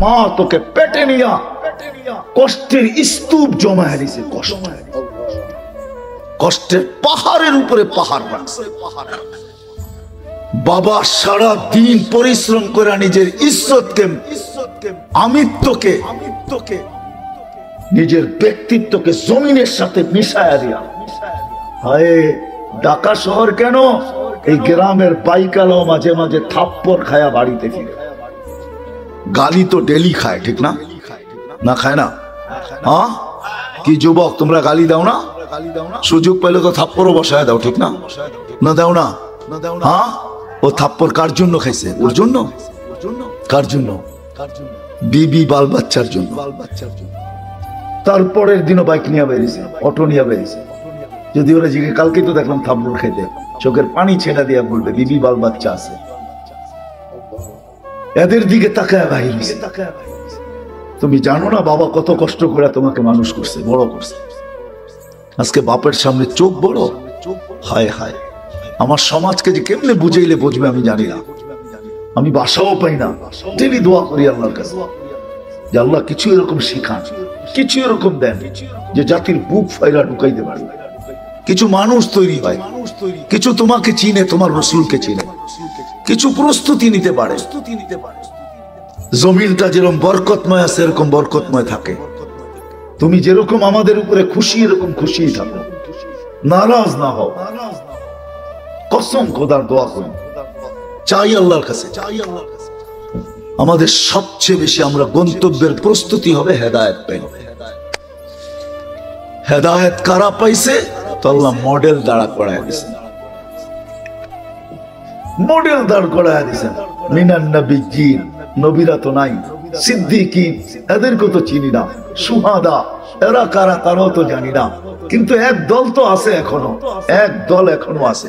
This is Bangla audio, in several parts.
মা তোকে পেটে নিয়া কষ্টের স্তূপ জমা দিছে, কষ্টের পাহাড়ের উপরে পাহাড় রাখছে। বাবা সারা দিন পরিশ্রম করে নিজের ইজ্জতকে, আমিত্বকে, নিজের ব্যক্তিত্বকে জমিনের সাথে মিশায়া দিয়া, হায় ঢাকা শহর কেন, এই গ্রামের বাইকালাও মাঝে মাঝে থাপ্পড় খায়া বাড়িতে ফিরে। গালি তো ডেলি খায়, ঠিক না? না খায় না? হ্যাঁ, কি যুবক তোমরা গালি দাও না? সুযোগ পেলে তো থাপ্পড়ও বসায় দাও, ঠিক না? না দাও না? হ্যাঁ, ও থাপ্পড় কার জন্য খাইছে? ওর জন্য? কার জন্য? বিবি বাল বাচ্চার জন্য। তারপরের দিনও বাইক নিয়ে বেরিয়েছে, অটো নিয়ে বেরিয়েছে। যদি ওরা জিজ্ঞেস, কালকে তো দেখলাম থাপ্পড় খেতে, চোখের পানি ছেড়া দিয়া বলবে বিবি বাল বাচ্চা আছে। এদের দিকে তাকায় বাহির। তুমি জানো না বাবা কত কষ্ট করে তোমাকে মানুষ করছে, বড় করছে। আজকে বাপের সামনে চোখ বড়, হায় হায়। আমার সমাজকে যে কেমনে বুঝাইলে বুঝবে আমি জানি না, আমি বাসাও পাই না। ডেলি দোয়া করি আল্লাহর কাছে যে আল্লাহ কিছু এরকম শিখান, কিছু এরকম দেন যে জাতির বুক ফাইলা ঢুকাইতে পারবে। কিছু মানুষ তৈরি হয়, কিছু তোমাকে চিনে, তোমার রসুলকে চিনে, কিছু প্রস্তুতি নিতে পারে। জমিনটা যেরকম বরকতময় আছে এরকম বরকতময় থাকে। তুমি যেরকম আমাদের উপরে খুশি, এরকম খুশি থাকো, নারাজ না হও। কসম খোদার দোয়া করি, চাই আল্লাহর কাছে, আমাদের সবচেয়ে বেশি আমরা গন্তব্যের প্রস্তুতি হবে হেদায়েত পাই। হেদায়েত কারা পাইছে? তো আল্লাহ মডেল দাঁড়া করায় দিয়েছেন, মডেল দাঁড় করায় দিয়েছেন। মিনান নবিয়্যিন, নবীরা তো নাই, সিদ্দিকীন এদেরকে তো চিনি না, শুহাদা এরা কারা তারাও তো জানি না। কিন্তু এক দল তো আছে এখনো, এক দল এখনো আছে,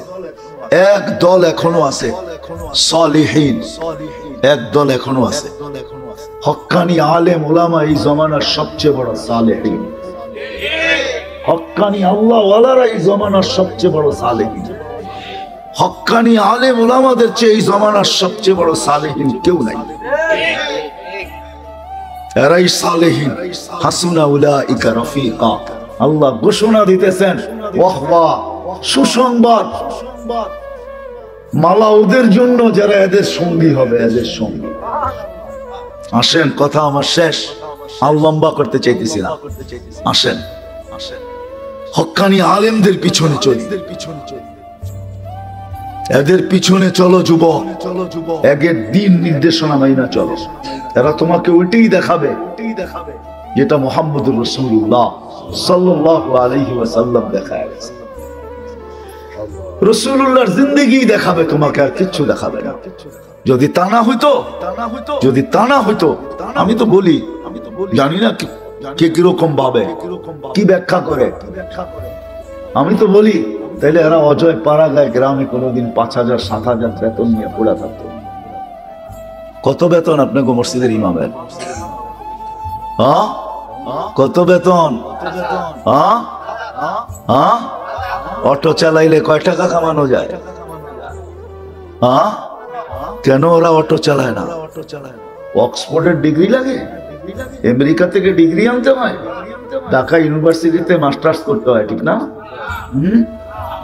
এক দল এখনো আছে, সালিহিন এক দল এখনো আছে। হক্কানি আলেম ওলামা এই জমানার সবচেয়ে বড় সালেহিন। হক্কানি আল্লাহ ওয়ালারা এই জমানার সবচেয়ে বড় সালেহিন। হক্কানি আলেম ওলামাদের চেয়ে এই জমানার সবচেয়ে বড় সালেহিন কেউ নাই। এরাই সালেহিন। হাসুনা উলাইকা রফিকা। আল্লাহ ঘোষণা দিতেছেন, ওয়াহওয়া সুসংবাদ, মালা ওদের জন্য যারা এদের সঙ্গী হবে, এদের সঙ্গী। আসেন, কথা আমার শেষ, আর লম্বা করতে চাইতেছি না। আসেন, হক্কানি আলেমদের পিছনে চলি, এদের পিছনে চলো যুবক, একের দিন নির্দেশনা মাইনা চলো। এরা তোমাকে ওইটাই দেখাবে যেটা মুহাম্মদুর রাসূলুল্লাহ সাল্লাল্লাহু আলাইহি ওয়াসাল্লাম দেখায় গেছে। রাসূলুল্লাহর জিন্দেগি দেখাবে তোমাকে, আর কিচ্ছু দেখাবে না। যদি তা না হইতো, যদি তা না হইতো, আমি তো বলি, জানি না কে কিরকম ভাবে, কি ব্যাখ্যা করে। আমি তো বলি তাইলে এরা অজয় পাড়া গায়ে গ্রামে কোনোদিন 5,000 7,000 বেতন নিয়ে পড়ে থাকতো। কত বেতন আপনাকে মসজিদের ইমামের? হ্যাঁ, কত বেতন? হ্যাঁ, অটো চালাইলে কয় টাকা কামানো যায়? হ্যাঁ, কেন ওরা অটো চালায় না? অক্সফোর্ডের ডিগ্রি লাগে, আমেরিকা থেকে ডিগ্রি আনতে হয়, ঢাকা ইউনিভার্সিটিতে মাস্টার্স করতে হয়, ঠিক না?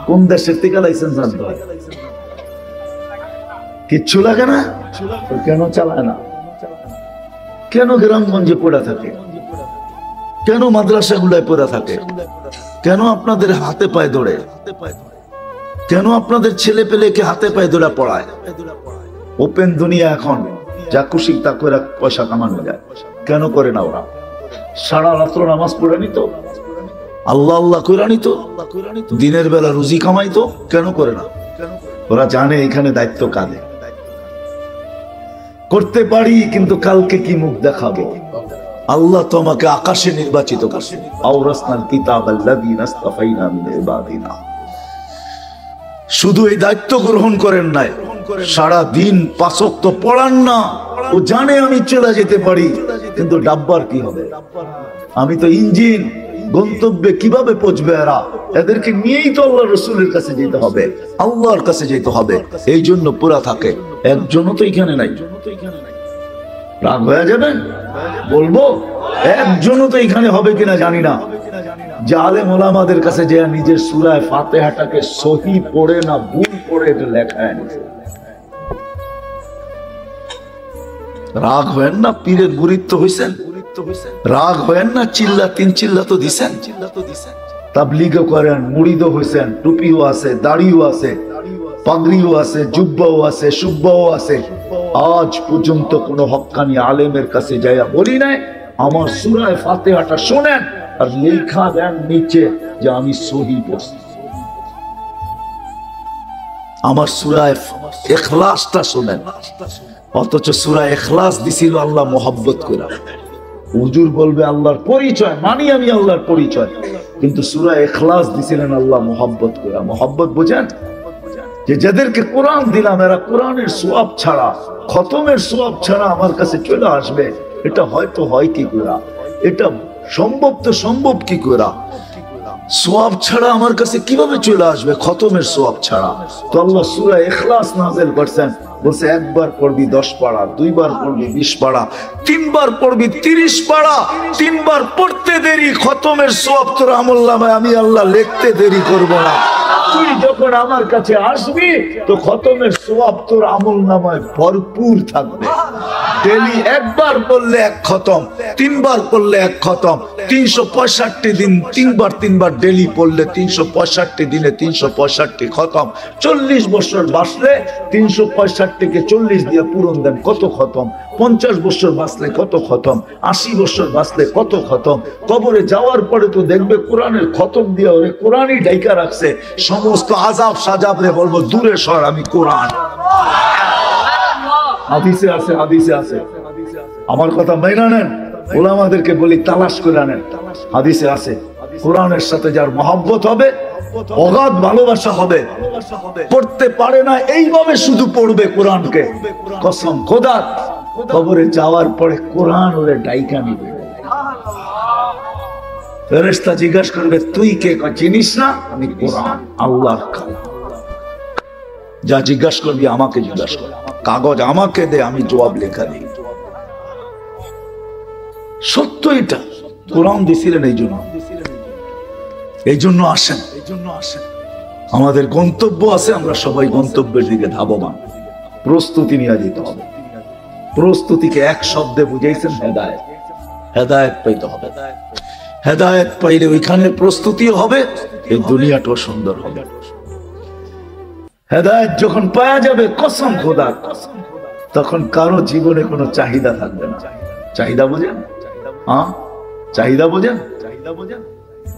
কোন দেশের থেকে লাইসেন্স আনতে হয়? কিচ্ছু লাগে না, কেন চালায় না? কেন গ্রামগঞ্জে পড়ে থাকে? কেন মাদ্রাসা গুলায় পড়ে থাকে? কেন আপনাদের হাতে পায়ে দৌড়ে? কেন আপনাদের ছেলে পেলেকে হাতে পায়ে দৌড়া পড়ায়? ওপেন দুনিয়া, এখন যা খুশি তা করে পয়সা কামানো যায়। কেন করে না ওরা? সারা রাত্র নামাজ পড়ে নিত, আল্লাহ আল্লাহ করে নিত, দিনের বেলা রুজি কামাইতো। কেন করে না? ওরা জানে এখানে দায়িত্ব কাঁধে। করতে পারি, কিন্তু কালকে কি মুখ দেখাবো? আল্লাহ তো আমাকে আকাশে নির্বাচিত করছেন। আওরাসনাল কিতাবাল্লাযীনা ইসতাফাইনা মিন ইবাদিনা। শুধু এই দায়িত্ব গ্রহণ করেন নাই, সারা দিন 5 ওয়াক্ত পড়ান না। ও জানে আমি চলে যেতে পারি, কিন্তু ডাব্বার কি হবে? আমি তো ইঞ্জিন, গন্তব্যে কিভাবে পৌঁছবে এরা? এদেরকে নিয়েই তো আল্লাহ রসুলের কাছে যেতে হবে, আল্লাহর কাছে যেতে হবে। এই জন্য পুরা থাকে। একজনও তো এখানে নাই, রাগ হয়ে যাবেন? বলবো একজনও তো এখানে হবে কিনা জানি না, যে আলেম ওলামাদের কাছে যে নিজের সূরা ফাতিহাটাকে সহি পড়ে না ভুল পড়ে এটা লেখা এনেছে। রাগ হয়েন না, পীরের গুরুত্ব হইছেন, রাগ হয়েন না, চিল্লা তিন চিল্লা তো দিছেন, তাবলীগও করেন, মুরিদও হইছেন, টুপিও আছে, দাড়িও আছে, পাগড়িও আছে, জুব্বাও আছে, সুব্বাও আছে। আজ পর্যন্ত কোন হক্কানি আলেমের কাছে যাইয়া বলি নাই আমার সূরা ফাতিহাটা শোনেন আর লেখা দেন নিচে যে আমি সহি পড়ছি। আমার সূরা ইখলাসটা শোনেন, অথচ সূরা ইখলাস দিছিল আল্লাহ মোহাব্বত করে। হুজুর বলবে আল্লাহর পরিচয় মানি, আমি আল্লাহর পরিচয়, কিন্তু সূরা ইখলাস দিছিলেন আল্লাহ মোহাব্বত করে। মোহাব্বত বুঝেন? যে যাদেরকে কোরআন দিলাম এরা কোরআনের সওয়াব ছাড়া, খতমের সওয়াব ছাড়া আমার কাছে চলে আসবে, এটা হয়তো হয় কি করে, এটা সম্ভব তো সম্ভব কি করে, সওয়াব ছাড়া আমার কাছে কিভাবে চলে আসবে, খতমের সওয়াব ছাড়া। তো আল্লাহ সূরা ইখলাস নাযিল করছেন, বলছে একবার পড়বি 10 পারা, দুইবার পড়বি 20 পারা, তিনবার পড়বি 30 পারা। তিনবার পড়তে দেরি, খতমের সওয়াব তোর আমলনামায় আমি আল্লাহ লিখতে দেরি করব না। তুই যখন আমার কাছে আসবি তো খতমের সওয়াব তোর আমলনামায় ভরপুর থাকবে। ডেলি একবার পড়লে এক খতম, তিনবার পড়লে এক খতম, 365 দিন তিনবার ডেলি পড়লে 365 দিনে 365 খতম। 40 বছর বাঁচলে 365 কে 40 দিয়ে পূরণ দেন, কত খতম? 50 বছর বাঁচলে কত খতম? 80 বছর বাঁচলে কত খতম? কবরে যাওয়ার পরে তো দেখবে কোরআনের খতম দিয়ে ওরে কোরআনই ডাইকা রাখছে। সমস্ত আযাব সাজাব রে বলবো দূরে সর, আমি কোরআন। হাদিসে আছে, হাদিসে আছে, আমার কথা মাইনা নেন। ওলামাদেরকে বলি তালাশ করে নেন, হাদিসে আছে। কোরআনের সাথে যার মহব্বত হবে, অগাধ ভালোবাসা হবে, পড়তে পারে না এইভাবে শুধু পড়বে কোরআনকে, কসম খোদার কবরে যাওয়ার পরে কোরআন ওরে ডাইকা নিবে। ফেরেশতা জিজ্ঞাসা করবে তুই কে? চিনিস না? আমি কোরআন, আল্লাহর কালাম। যা জিজ্ঞাসা করবি আমাকে জিজ্ঞাসা কর, কাগজ আমাকে দে, আমি জবাব লেখা দিই। সত্য এটা, কোরআন দিছিলেন এই জন্য আসেন, আমাদের গন্তব্য আছে, আমরা সবাই গন্তব্যের দিকে ধাবমান। প্রস্তুতি নিয়ে যেতে হবে। প্রস্তুতিকে এক শব্দে বুঝাইছেন হেদায়েত। হেদায়েত পাইতে হবে, হেদায়েত পাইলে ওইখানে প্রস্তুতিও হবে, এই দুনিয়াটাও সুন্দর হবে। হেদায়েত যখন পাওয়া যাবে কসম খোদার, তখন কারো জীবনে কোনো চাহিদা থাকবে না। চাহিদা বোঝেন? হ্যাঁ, চাহিদা বোঝেন?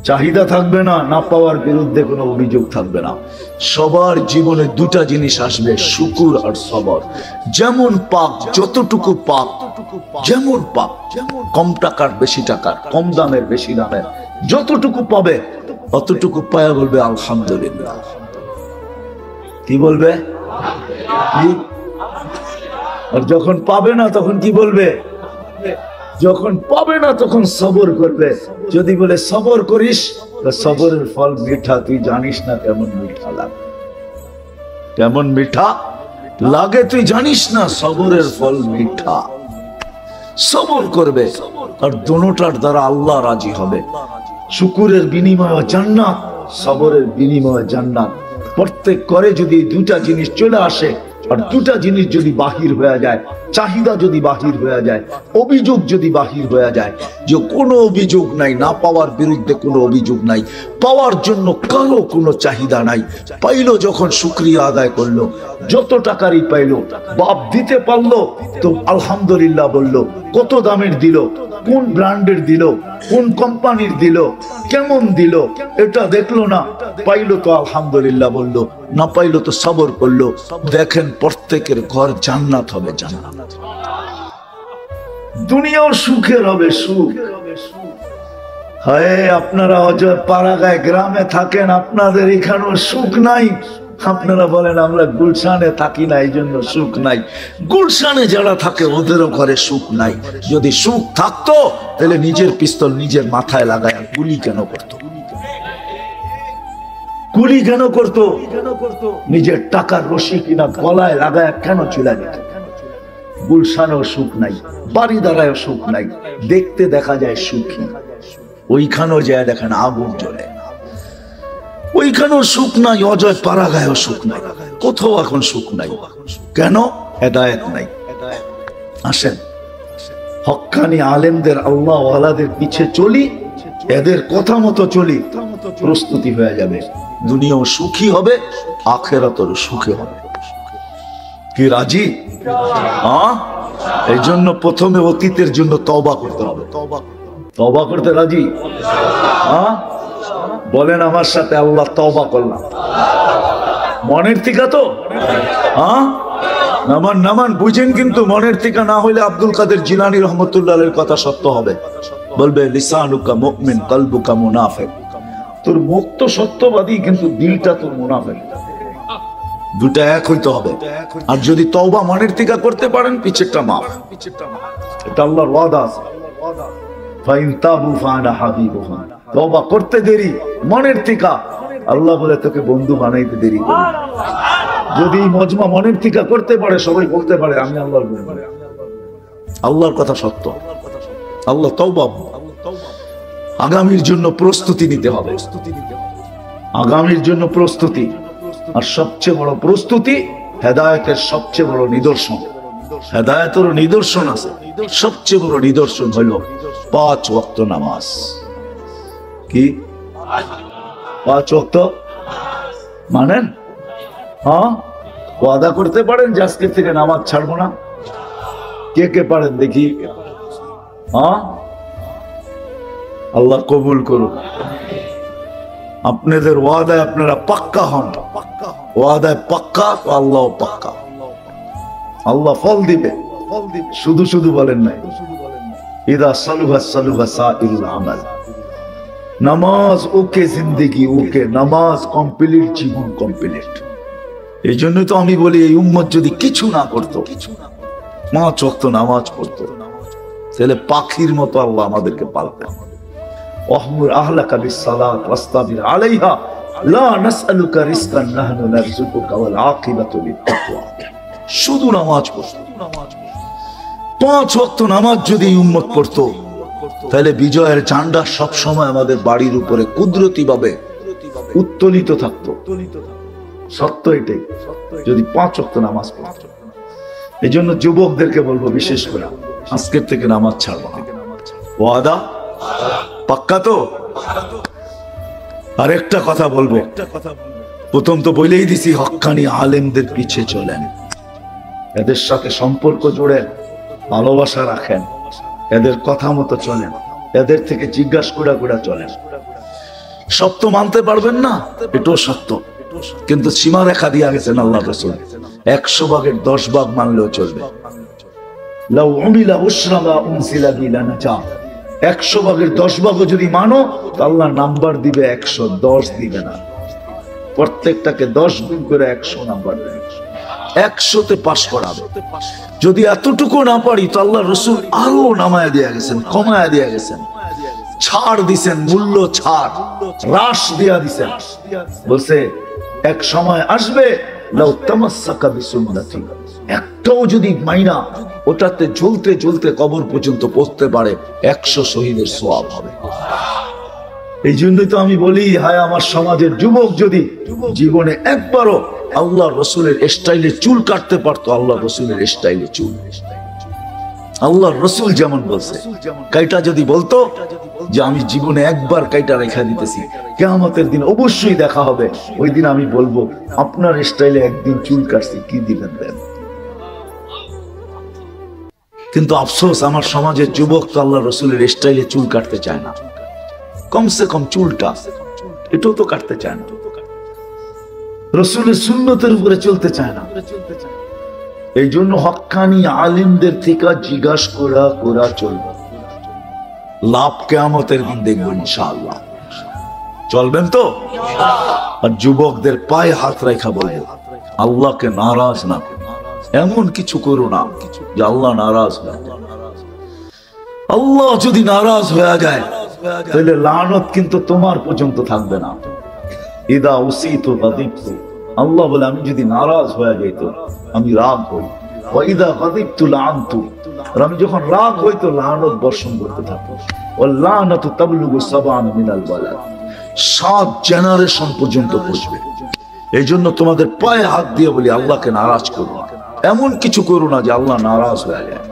চাহিদা থাকবে না, না পাওয়ার বিরুদ্ধে কোনো অভিযোগ থাকবে না। সবার জীবনে দুটা জিনিস আসবে, শুকুর আর সবর। যেমন পাক, যতটুকু পাক, যেমন পাক, কম টাকার বেশি টাকার, কম দামের বেশি দামের, যতটুকু পাবে অতটুকু পায়া বলবে আলহামদুলিল্লাহ। কি বলবে? আর যখন পাবে না তখন কি বলবে? যখন পাবে না তখন সবর করবে। যদি বলে সবর করিস, তো সবরের ফল মিঠা, তুই জানিস না কেমন মিঠা লাগে, কেমন মিঠা লাগে তুই জানিস না, সবরের ফল মিঠা। সবর করবে, আর দোনোটার দ্বারা আল্লাহ রাজি হবে। শুকুরের বিনিময়ে জান্নাত, সবরের বিনিময়ে জান্নাত। প্রত্যেক করে যদি দুটা জিনিস চলে আসে, আর দুটা জিনিস যদি বাহির হয়ে যায়, চাহিদা যদি বাহির হয়ে যায়, অভিযোগ যদি বাহির হয়ে যায়, যে কোনো অভিযোগ নাই, না পাওয়ার বিরুদ্ধে কোনো অভিযোগ নাই, পাওয়ার জন্য কারো কোনো চাহিদা নাই, পাইলো যখন শুকরিয়া আদায় করলো, যত টাকারই পাইলো, বাপ দিতে পারলো তো আলহামদুলিল্লাহ বললো। কত দামের দিল, কোন ব্র্যান্ডের দিল, কোন কোম্পানির দিল, কেমন দিল, এটা দেখলো না, পাইলো তো আলহামদুলিল্লাহ বললো, না পাইলো তো সবর করলো। দেখেন প্রত্যেকের ঘর জান্নাত হবে, জান্নাত। দুনিয়াও সুখের হবে, সুখ। হ্যাঁ, আপনারা অজয় পাড়াগায় গ্রামে থাকেন, আপনাদের এখানেও সুখ নাই। আপনারা বলেন আমরা গুলশানে থাকি না এই জন্য সুখ নাই। গুলশানে যারা থাকে ওদেরও ঘরে সুখ নাই। যদি সুখ থাকতো তাহলে নিজের পিস্তল নিজের মাথায় লাগায় গুলি কেন করতো? গুলি কেন করতো? নিজের টাকার রশি কিনা গলায় লাগায় কেন চলে যেত? গুলশানেও সুখ নাই, বাড়িধারায়ও সুখ নাই, দেখতে দেখা যায় সুখী। ওইখানেও যায় দেখেন আগুন জ্বলে, ওইখানেও সুখ নাই, অজয় পাড়াগায়ও সুখ নাই, কোথাও এখন সুখ নাই। কেন? হেদায়েত নাই। আসেন হক্কানি আলেমদের, আল্লাহ ওয়ালাদের পিছে চলি, এদের কথা মতো চলি, প্রস্তুতি হয়ে যাবে, দুনিয়াও সুখী হবে, আখিরাতেও সুখী হবে। কি রাজি? এই জন্য প্রথমে অতীতের জন্য তওবা করতে হবে। তওবা করতে রাজি? বলেন আমার সাথে, আল্লাহ তওবা করলাম। মনের থেকে তো নামান নামান বুঝেন, কিন্তু মনের থেকে না হইলে আব্দুল কাদের জিলানী রহমতুল্লাহের কথা সত্য হবে। বলবে লিসানুকা মুমিন কলবুকা মুনাফিক, তোর মুখ তো সত্যবাদী কিন্তু দিলটা তোর মুনাফিক। দুটা এক হইতে হবে। আর যদি তওবা মনের থেকে করতে পারেন, পিছেরটা মাফ। এটা আল্লাহর ওয়াদা আছে। ফাইন তাবু ফানা হাবিবুহুম, তওবা করতে দেরি মনের থেকে, আল্লাহ বলে তোকে বন্ধু বানাইতে দেরি করে। যদি মজমা মনের থেকে করতে পারে, সবাই বলতে পারে আমি আল্লাহর বন্ধু। আল্লাহর কথা সত্য। আল্লাহ তওবা, আগামীর জন্য প্রস্তুতি নিতে হবে, আগামীর জন্য প্রস্তুতি। আর সবচেয়ে বড় প্রস্তুতি হেদায়েতের সবচেয়ে বড় নিদর্শন, হেদায়েতের নিদর্শন আছে, সবচেয়ে বড় নিদর্শন হলো 5 ওয়াক্ত নামাজ। কি 5 ওয়াক্ত মানেন? ওয়াদা করতে পারেন যে আজকে থেকে নামাজ ছাড়বো না? কে কে পারেন দেখি? আল্লাহ কবুল করুন। আপনাদের ওয়াদায় আপনারা পাক্কা হন, ওয়াদায় পাক্কা তো আল্লাহ পাক্কা, আল্লাহ ফল দিবে। শুধু শুধু বলেন নাই, ইদা সালুহা সালুহা সাইরুল আমাল। নামাজ ওকে, জিন্দেগি ওকে, নামাজ কমপ্লিট, জীবন কমপ্লিট। এই জন্যই তো আমি বলি, এই উম্মত যদি কিছু না করতো, 5 ওয়াক্ত নামাজ পড়তো, তাহলে পাখির মতো আল্লাহ আমাদেরকে পালতেন। ওয়াহমুর আহলাকা বিসসালাত ওয়াসতাবির আলাইহা লা নাসআলুকা রিজকান নাহনু নারযুকুকা ওয়াল আকিবাতু লিত-তাকওয়া। শুধু নামাজ পড়তো, 5 ওয়াক্ত নামাজ যদি উম্মত পড়তো, তাহলে বিজয়ের ঝান্ডা সব সময় আমাদের বাড়ির উপরে কুদরতি ভাবে উত্তোলিত থাকতো। সত্য এটাই, যদি 5 ওয়াক্ত নামাজ পড়তো। এই জন্য যুবকদেরকে বলবো, বিশেষ করে আজকের থেকে নামাজ ছাড়বো না। ওয়াদা পাক্কা তো? আর একটা কথা বলবো, প্রথম তো বলেই দিছি, হক্কানি আলেমদের পিছে চলেন, এদের সাথে সম্পর্ক জোড়েন, ভালোবাসা রাখেন, এদের কথা মতো চলেন, এদের থেকে জিজ্ঞাসা করে চলেন। সব তো মানতে পারবেন না, এটাও সত্য, কিন্তু সীমা রেখা দিয়া গেছেন আল্লাহ রাসূল, 100 ভাগের 10 ভাগ মানলেও চলবে। লাউ উমিলা উশরামা উনসিলা বিলানাজা, 100 ভাগের 10 ভাগও যদি মানো, তো আল্লাহ নাম্বার দিবে 110 দিবে না, প্রত্যেকটাকে 10 গুণ করে 100 নাম্বার দেবে, 100তে পাস করাবে। যদি এতটুকু না পারি, তো আল্লাহ রাসূল আরো নামায়া দিয়া গেছেন, কমায়া দিয়া গেছেন, ছাড় দিছেন, মূল্য ছাড়, হ্রাস দিয়া দিছেন। বলছে এক সময় আসবে, লাউ তামাসসাকা বিসুন্নতি, একটাও যদি মাইনা ওটাতে ঝুলতে ঝুলতে কবর পর্যন্ত পৌঁছতে পারে, 100 শহীদের সওয়াব হবে। এই জন্যই তো আমি বলি, হায় আমার সমাজের যুবক যদি জীবনে একবারও আল্লাহ রসুলের স্টাইলে চুল কাটতে পারতো, আল্লাহ রসুলের স্টাইলে চুল, আল্লাহ রসুল যেমন বলছে, কাইটা যদি বলতো যে আমি জীবনে একবার কাইটা রেখা দিতেছি, কিয়ামতের দিন অবশ্যই দেখা হবে, ওই দিন আমি বলবো আপনার স্টাইলে একদিন চুল কাটছি, কি দিবেন দেন। কিন্তু আফসোস, আমার সমাজের যুবক তো আল্লাহ রসুলের স্টাইলে চুল কাটতে চায় না, কমসে কম চুলটা এটাও তো কাটতে চায় না, রসুলের সুন্নতের উপরে চলতে চায় না। এই জন্য হক্কানি আলিমদের থেকে জিজ্ঞাসা করা চলবে, লাভ কিয়ামতের দিন দেখবো ইনশাআল্লাহ। চলবেন তো? আর যুবকদের পায়ে হাত রেখা বলবো, আল্লাহকে নারাজ না করো, এমন কিছু করো না যে আল্লাহ নারাজ হয়। আল্লাহ যদি নারাজ হয়ে যায়, তাহলে লানত কিন্তু তোমার পর্যন্ত থাকবে না। ইদা উসিতু গাদিবতু, আল্লাহ বলে আমি যদি নারাজ হয়ে যাইতো, আমি রাগ হই, ওয়া ইযা গাযিবতু লাআনতু, আর আমি যখন রাগ হই তো লানত বর্ষণ করতে থাকি। ওয়াল লানাতু তাবলুগু সাবআন মিনাল ওয়ালাদ, 7 জেনারেশন পর্যন্ত পৌঁছবে। এই জন্য তোমাদের পায়ে হাত দিয়ে বলি, আল্লাহকে নারাজ করো না। এমন কিছু করো না যে আল্লাহ নারাজ হয়ে যায়।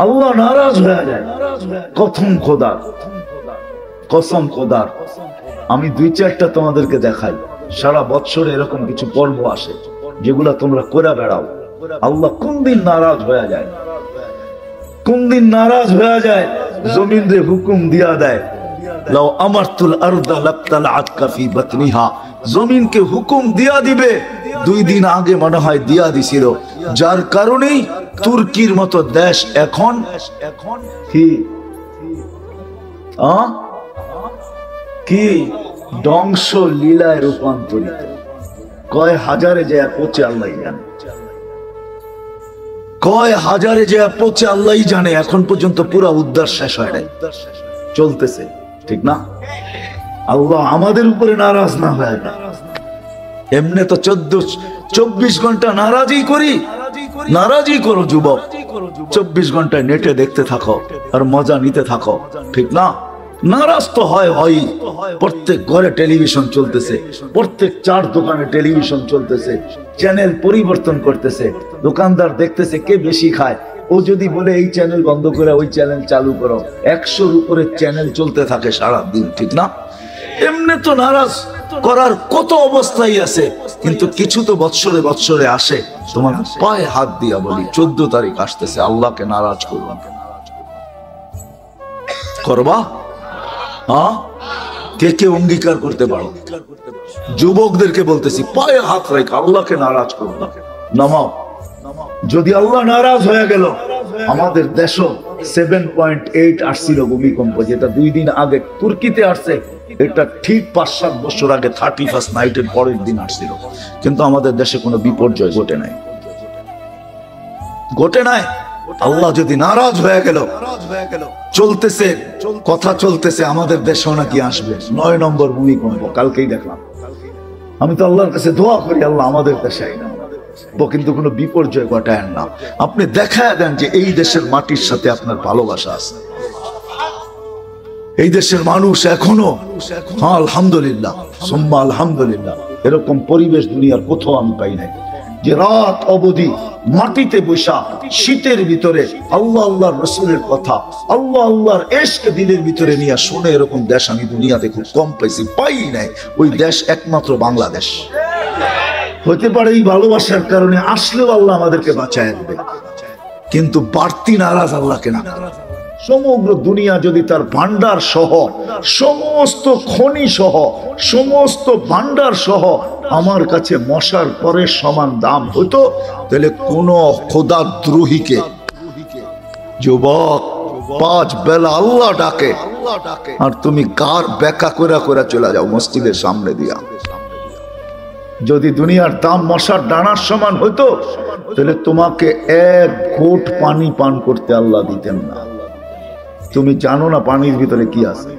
আল্লাহ নারাজ হয়ে যায় কসম খোদার। আমি 2-4টা তোমাদেরকে দেখাই। সারা বছর এরকম কিছু পর্ব আসে যেগুলা তোমরা করে বেড়াও। আল্লাহ কোন দিন নারাজ হয়ে যায়, কোন দিন নারাজ হয়ে যায়, জমিন রে হুকুম দিয়া দেয়, লাউ আমারতুল আরদা লাবতালাআতকা ফি বাতনিহা, জমিনকে হুকুম দিয়া দিবে। 2 দিন আগে মনে হয় দিয়া দিছিল, যার কারণেই তুর্কির মতো দেশ এখন কি ধ্বংস লীলায় রূপান্তরিত। কয় হাজারে যে পৌঁছে আল্লাহ জানে, কয় হাজারে যে পৌঁছে আল্লাহ জানে। এখন পর্যন্ত পুরো উদ্ধার শেষ হয় নাই, চলতেছে, ঠিক না? আল্লাহ আমাদের উপরে নারাজ না হয় না। এমনি তো 24 ঘন্টা নারাজই করি। নারাজই করো যুবক, 24 ঘন্টায় নেটে দেখতে থাকো আর মজা নিতে থাকো, ঠিক না? নারাজ তো হয়। প্রত্যেক ঘরে টেলিভিশন চলতেছে, প্রত্যেক 4 দোকানে টেলিভিশন চলতেছে, চ্যানেল পরিবর্তন করতেছে, দোকানদার দেখতেছে কে বেশি খায়। ও যদি বলে এই চ্যানেল বন্ধ করে ওই চ্যানেল চালু করো, 100-র উপরে চ্যানেল চলতে থাকে সারা দিন, ঠিক না? এমনি তো নারাজ করার কত অবস্থাই আছে, কিন্তু কিছু তো বৎসরে বৎসরে আসে। তোমার পায়ে হাত দিয়া বলি, 14 তারিখ আসতেছে, আল্লাহকে নারাজ করবা, করবা? কে কে অঙ্গীকার করতে পারো? যুবকদেরকে বলতেছি, পায়ে হাত রেখে আল্লাহকে নারাজ করবা, নামাও। যদি আল্লাহ নারাজ হয়ে গেল, আমাদের দেশও 7.8 আসছিল ভূমিকম্প, যেটা 2 দিন আগে তুর্কিতে আসছে, এটা ঠিক 5-7 বছর আগে 31st নাইটের পরের দিন আসছিল, কিন্তু আমাদের দেশে কোনো বিপর্যয় ঘটে নাই। আল্লাহ যদি নারাজ হয়ে গেল, চলতেছে কথা, চলতেছে, আমাদের দেশেও নাকি আসবে 9 নম্বর ভূমিকম্প, কালকেই দেখলাম। আমি তো আল্লাহর কাছে দোয়া করি, আল্লাহ আমাদের দেশে কিন্তু কোনো বিপর্যয় ঘটায় না। আপনি দেখায় দেন যে এই দেশের মাটির সাথে আপনার ভালোবাসা আছে। এই দেশের মানুষ এখনো, হ্যাঁ আলহামদুলিল্লাহ, সুম্মা আলহামদুলিল্লাহ, এরকম পরিবেশ দুনিয়ার কোথাও আমি পাই নাই, যে রাত অবধি মাটিতে বসা শীতের ভিতরে আল্লাহ আল্লাহর রাসূলের কথা, আল্লাহ আল্লাহর ইশক দিলের ভিতরে নিয়ে শুনে, এরকম দেশ আমি দুনিয়াতে খুব কম পাইছি, পাই নাই। ওই দেশ একমাত্র বাংলাদেশ। হতে পারে এই ভালোবাসার কারণে আসলেও আল্লাহ আমাদেরকে বাঁচায় দেবে, কিন্তু বাড়তি নারাজ আল্লাহকে না। সমগ্র দুনিয়া যদি তার ভান্ডার সহ, সমস্ত খনি সহ, সমস্ত ভান্ডার সহ আমার কাছে মশার পরের সমান দাম হতো, তাহলে কোন খোদাদ্রোহীকে, যুবক 5 বেলা আল্লাহ ডাকে, আর তুমি কার বেকা করে চলে যাও মসজিদের সামনে দিয়া। যদি দুনিয়ার দাম মশার ডানার সমান হতো, তাহলে তোমাকে 1 ঘোট পানি পান করতে আল্লাহ দিতেন না। তুমি জানো না পানির ভিতরে কি আছে?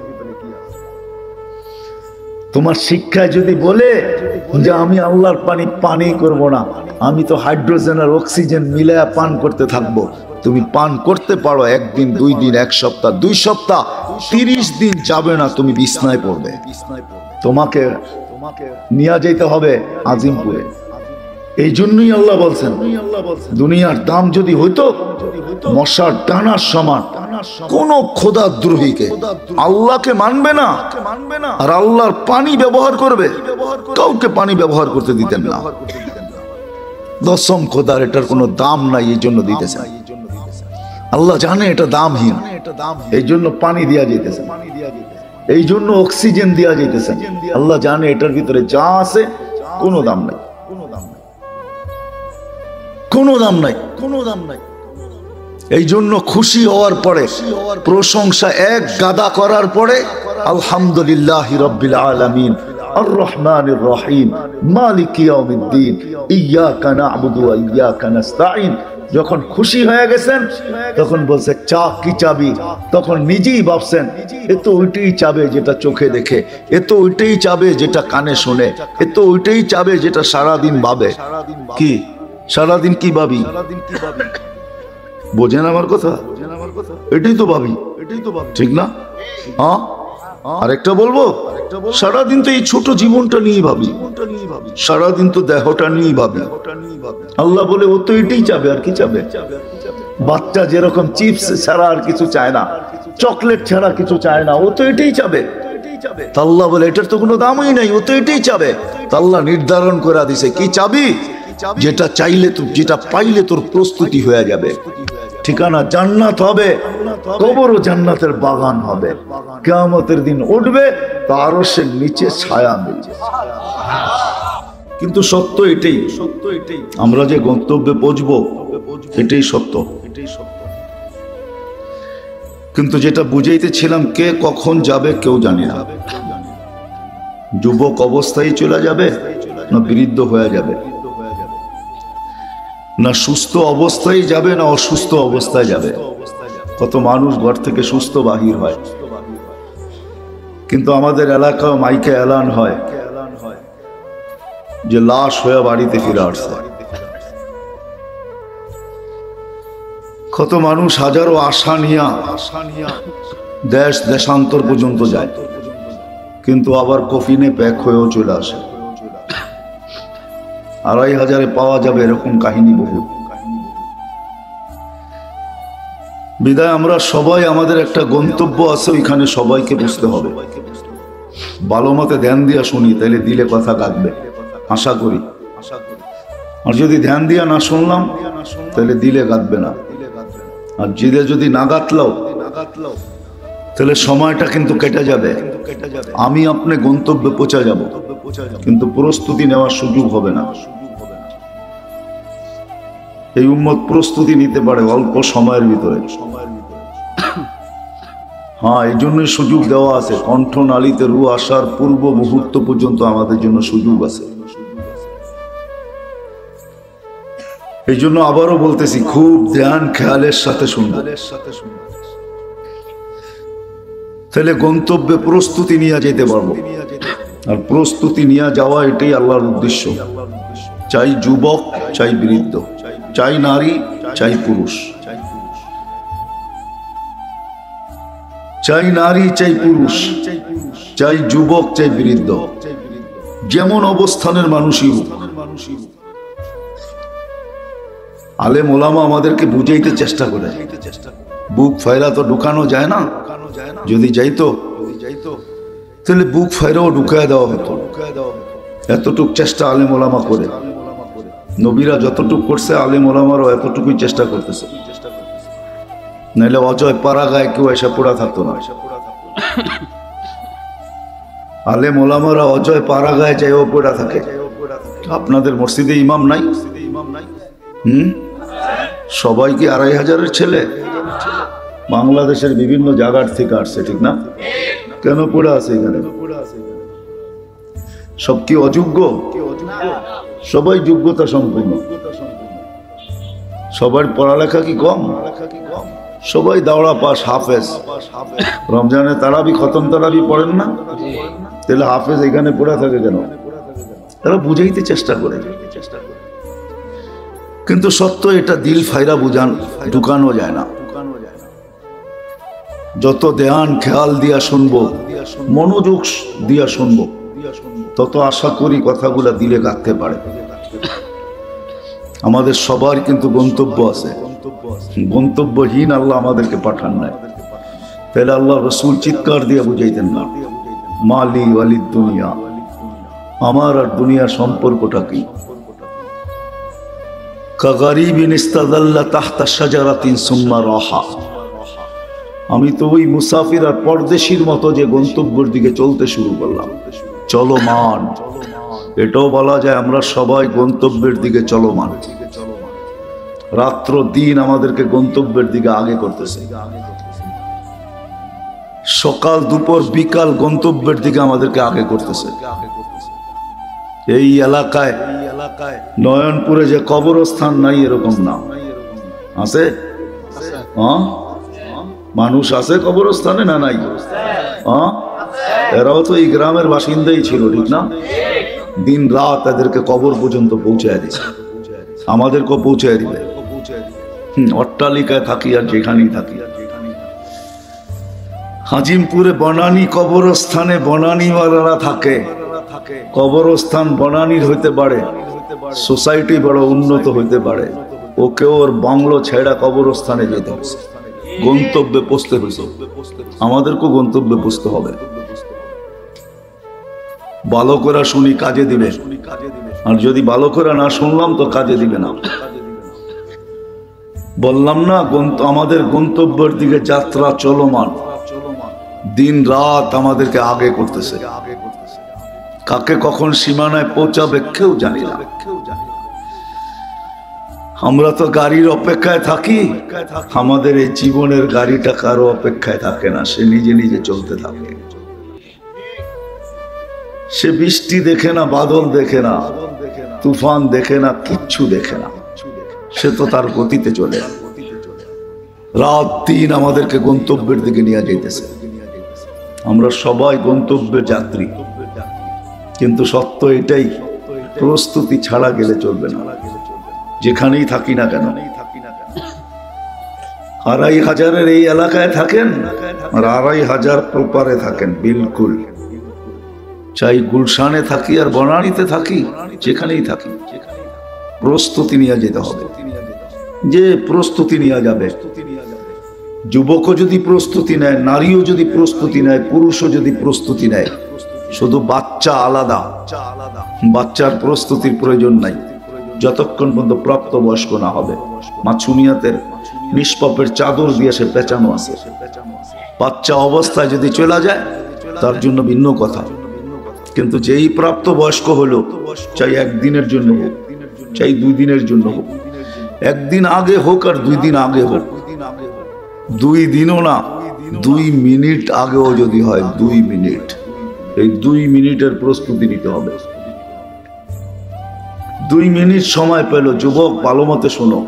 তোমার শিক্ষায় যদি বলে যে আমি আল্লাহর পানি করব না, আমি তো হাইড্রোজেন আর অক্সিজেন মিলায়া পান করতে থাকবো, তুমি পান করতে পারো 1 দিন, 2 দিন, 1 সপ্তাহ, 2 সপ্তাহ, 30 দিন যাবে না, তুমি বিছনায় পড়বে। তোমাকে নিয়ে যেতে হবে আজিমপুরে। এই জন্যই আল্লাহ বলছেন, দুনিয়ার দাম যদি হইতো মশার ডানার সমান, কোন খোদাদ্রোহীকে, আল্লাহকে মানবে না আর আল্লাহর পানি ব্যবহার করবে, কাউকে পানি ব্যবহার করতে দিতেন না। দশম খোদার এটার কোনো দাম নাই, এই জন্য দিতেছেন। আল্লাহ জানে এটা দামহীন, এই জন্য পানি দিয়া যেতেছে, এই জন্য অক্সিজেন দিয়া যেতেছে। আল্লাহ জানে এটার ভিতরে যা আছে কোনো দাম নাই, কোনো দাম নাই। এই জন্য খুশি হওয়ার পরে, প্রশংসা 1 গাদা করার পরে, আলহামদুলিল্লাহি রাব্বিল আলামিন আর রহমানির রহিম মালিকি ইয়াউমিদ্দিন ইয়্যাকা না'বুদু ওয়া ইয়্যাকা নাস্তাঈন, যখন খুশি হয়ে গেছেন তখন বলছে চা কি চাবি, তখন নিজেই ভাবছেন এ তো ওইটাই চাবে যেটা চোখে দেখে, এ তো ওইটাই চাবে যেটা কানে শুনে, এ তো ওইটাই চাবে যেটা সারাদিন ভাবে। কি সারাদিন কি ভাবি? বোঝেন আমার কথা? এটাই তো ভাবি, ঠিক না? হ্যাঁ, আরেকটা বলবো, সারাদিন তো এই ছোট জীবনটা নিয়ে ভাবি, সারাদিন তো দেহটা নিয়ে ভাবি। আল্লাহ বলে ও তো এটাই চাবে, আর কি চাবে? বাচ্চা যেরকম চিপস ছাড়া আর কিছু চায় না, চকলেট ছাড়া কিছু চায় না, ও তো এটাই চাবে। আল্লাহ বলে এটার তো কোনো দামই নাই, ও তো এটাই চাবে। আল্লাহ নির্ধারণ করে দিছে কি চাবি, যেটা চাইলে, যেটা পাইলে তোর প্রস্তুতি হয়ে যাবে। ঠিকানা জান্নাত হবে, কবরও জান্নাতের বাগান হবে। কিয়ামতের দিন উঠবে, তারও সে নিচে ছায়া মিলবে। কিন্তু সত্য এটাই, আমরা যে গন্তব্যে পৌঁছবো এটাই সত্য। কিন্তু যেটা বুঝাইতেছিলাম, কে কখন যাবে কেউ জানে না। যুবক অবস্থায় চলে যাবে, না বৃদ্ধ হয়ে যাবে, না সুস্থ অবস্থায় যাবে, না অসুস্থ অবস্থায় যাবে। কত মানুষ ঘর থেকে সুস্থ বাহির হয়, কিন্তু আমাদের এলাকা মাইকে এলান হয় যে লাশ হয়ে বাড়িতে ফিরে আসছে। কত মানুষ হাজারো আশা নিয়া দেশ দেশান্তর পর্যন্ত যায়, কিন্তু আবার কফিনে প্যাক হয়েও চলে আসে। 2500 পাওয়া যাবে এরকম কাহিনী বহু। বিদায় আমরা সবাই, আমাদের একটা গন্তব্য আছে, ওইখানে সবাইকে বুঝতে হবে। ভালো মতে ধ্যান দিয়া শুনি, তাহলে দিলে কথা কাটবে আশা করি। আর যদি ধ্যান দিয়া না শুনলাম, তাহলে দিলে কাটবে না। আর জিদে যদি না গাতলাও, তাহলে সময়টা কিন্তু কেটে যাবে। আমি আপনি গন্তব্যে পৌঁছে যাব, কিন্তু প্রস্তুতি নেওয়ার সুযোগ হবে না। এই উম্মত প্রস্তুতি নিতে পারে অল্প সময়ের ভিতরে। হ্যাঁ, এই জন্যই সুযোগ দেওয়া আছে। কণ্ঠনালীতে রু আসার পূর্ব মুহূর্ত পর্যন্ত আমাদের জন্য সুযোগ আছে। এই জন্য আবারও বলতেছি, খুব ধ্যান খেয়ালের সাথে শুনবো, তাহলে গন্তব্যে প্রস্তুতি নিয়ে যেতে পারবো। আর প্রস্তুতি নিয়ে যাওয়া এটাই আল্লাহর উদ্দেশ্য। চাই যুবক, চাই বৃদ্ধ, চাই নারী, চাই পুরুষ, চাই নারী, চাই পুরুষ, চাই যুবক, চাই বৃদ্ধ, যেমন অবস্থানের মানুষই হোক। আলেম ওলামা আমাদেরকে বুঝাইতে চেষ্টা করে। বুক ফায়রা তো ঢুকানো যায় না, যদি যাইতো তাহলে বুক ফায়রাও ঢুকায় দেওয়া হতো। এতটুক চেষ্টা আলেম ওলামা করে। নবীরা যতটুক করছে, আলেম ওলামারও এতটুকুই চেষ্টা করতেছে। নাইলে অজয় পাড়া গায়ে কেউ এসে পড়া থাকতো না। আলেম ওলামারা অজয় পাড়া গায়ে যাইও পড়া থাকে। আপনাদের মসজিদে ইমাম নাই? সবাই কি 2500-এর ছেলে? বাংলাদেশের বিভিন্ন জায়গার থেকে আসছে, ঠিক না? কেন পড়ে আছে এখানে? সব কি অযোগ্য? সবাই যোগ্যতা সম্পন্ন। সবার পড়ালেখা কি কম? সবাই দাওড়া পাস, হাফেজ। রমজানে তারাবি, খতম তারাবি পড়েন না? তাহলে হাফেজ এখানে পড়ে থাকে কেন? তারা বুঝাইতে চেষ্টা করে, কিন্তু সত্য এটা দিল ফায়রা বুঝান ঢুকানো যায় না। যত ধ্যান খেয়াল দিয়া শুনবো, মনোযোগ দিয়া শুনবো, তত আশা করি কথাগুলা দিলে গাঁথতে পারে। আমাদের সবার কিন্তু গন্তব্য আছে। গন্তব্যহীন আল্লাহ আমাদেরকে পাঠান নাই। তাহলে আল্লাহ রসুল চিৎকার দিয়ে বুঝাইতেন না, মালি ওয়ালি দুনিয়া, আমার আর দুনিয়ার সম্পর্কটা কি? কাগারিবিন ইস্তাদাল্লা তাহতা শাজারাতিন সুম্মা রাহা। আমি তো ওই মুসাফির আর পরদেশীর মতো যে গন্তব্যের দিকে চলতে শুরু করলাম, চলমান। এটাও বলা যায় আমরা সবাই গন্তব্যের দিকে চলমান। রাত্র দিন আমাদেরকে গন্তব্যের দিকে আগে করতেছে। সকাল দুপুর বিকাল গন্তব্যের দিকে আমাদেরকে আগে করতেছে। এই এলাকায় নয়নপুরে যে কবরস্থান নাই এরকম না, আছে? মানুষ আছে কবরস্থানে না নাই? এরাও তো এই গ্রামের বাসিন্দাই ছিল, ঠিক না? দিন রাত এদেরকে কবর পর্যন্ত পৌঁছায় দিচ্ছে। আমাদেরকে পৌঁছে দিবে। অট্টালিকায় থাকি আর যেখানেই থাকি। হাজিমপুরে বনানী কবরস্থানে বনানীওয়ালারা থাকে। কবরস্থান বনানীর হইতে পারে, সোসাইটি বড় উন্নত হইতে পারে, ওকে ওর বাংলো ছেড়া কবরস্থানে যেতে হচ্ছে, গন্তব্যে পৌঁছতে হয়েছে। আমাদেরকেও গন্তব্যে পৌঁছতে হবে। ভালো করে শুনি কাজে দিবে, আর যদি ভালো করে না শুনলাম তো কাজে দিবে না। বললাম না আমাদের গন্তব্যের দিকে যাত্রা চলমান, দিন রাত আমাদেরকে আগে করতেছে। কাকে কখন সীমানায় পৌঁছাবে কেউ জানি না। আমরা তো গাড়ির অপেক্ষায় থাকি, আমাদের এই জীবনের গাড়িটা কারো অপেক্ষায় থাকে না, সে নিজে নিজে চলতে থাকে। সে বৃষ্টি দেখে না, বাদল দেখে না, তুফান দেখে না, কিচ্ছু দেখে না, সে তো তার গতিতে চলে। রাত দিন আমাদেরকে গন্তব্যের দিকে নিয়ে যাইতেছে। আমরা সবাই গন্তব্যের যাত্রী, কিন্তু সত্য এটাই, প্রস্তুতি ছাড়া গেলে চলবে না। যেখানেই থাকি না কেন, 2500 এই এলাকায় থাকেন আর 2500 প্রপারে থাকেন, বিলকুল চাই গুলশানে থাকি আর বনানীতে থাকি, যেখানেই থাকি প্রস্তুতি নিয়ে যেতে হবে। যে প্রস্তুতি নিয়ে যাবে, যুবকও যদি প্রস্তুতি নেয়, নারীও যদি প্রস্তুতি নেয়, পুরুষও যদি প্রস্তুতি নেয়, শুধু বাচ্চা আলাদা, বাচ্চার প্রস্তুতির প্রয়োজন নাই যতক্ষণ পর্যন্ত প্রাপ্ত বয়স্ক না হবে। মাছুমিয়াতের নিষ্পাপের চাদর দিয়ে সে পেঁচানো আছে। বাচ্চা অবস্থায় যদি চলে যায় তার জন্য ভিন্ন কথা, কিন্তু যেই প্রাপ্ত বয়স্ক হলো, চাই একদিনের জন্য হোক, চাই 2 দিনের জন্য হোক, একদিন আগে হোক আর 2 দিন আগে হোক, 2 দিনও না, 2 মিনিট আগেও যদি হয়, 2 মিনিট, এই 2 মিনিটের প্রস্তুতি নিতে হবে। 2 মিনিট সময় পেল, যুবক ভালো মতে শোনো,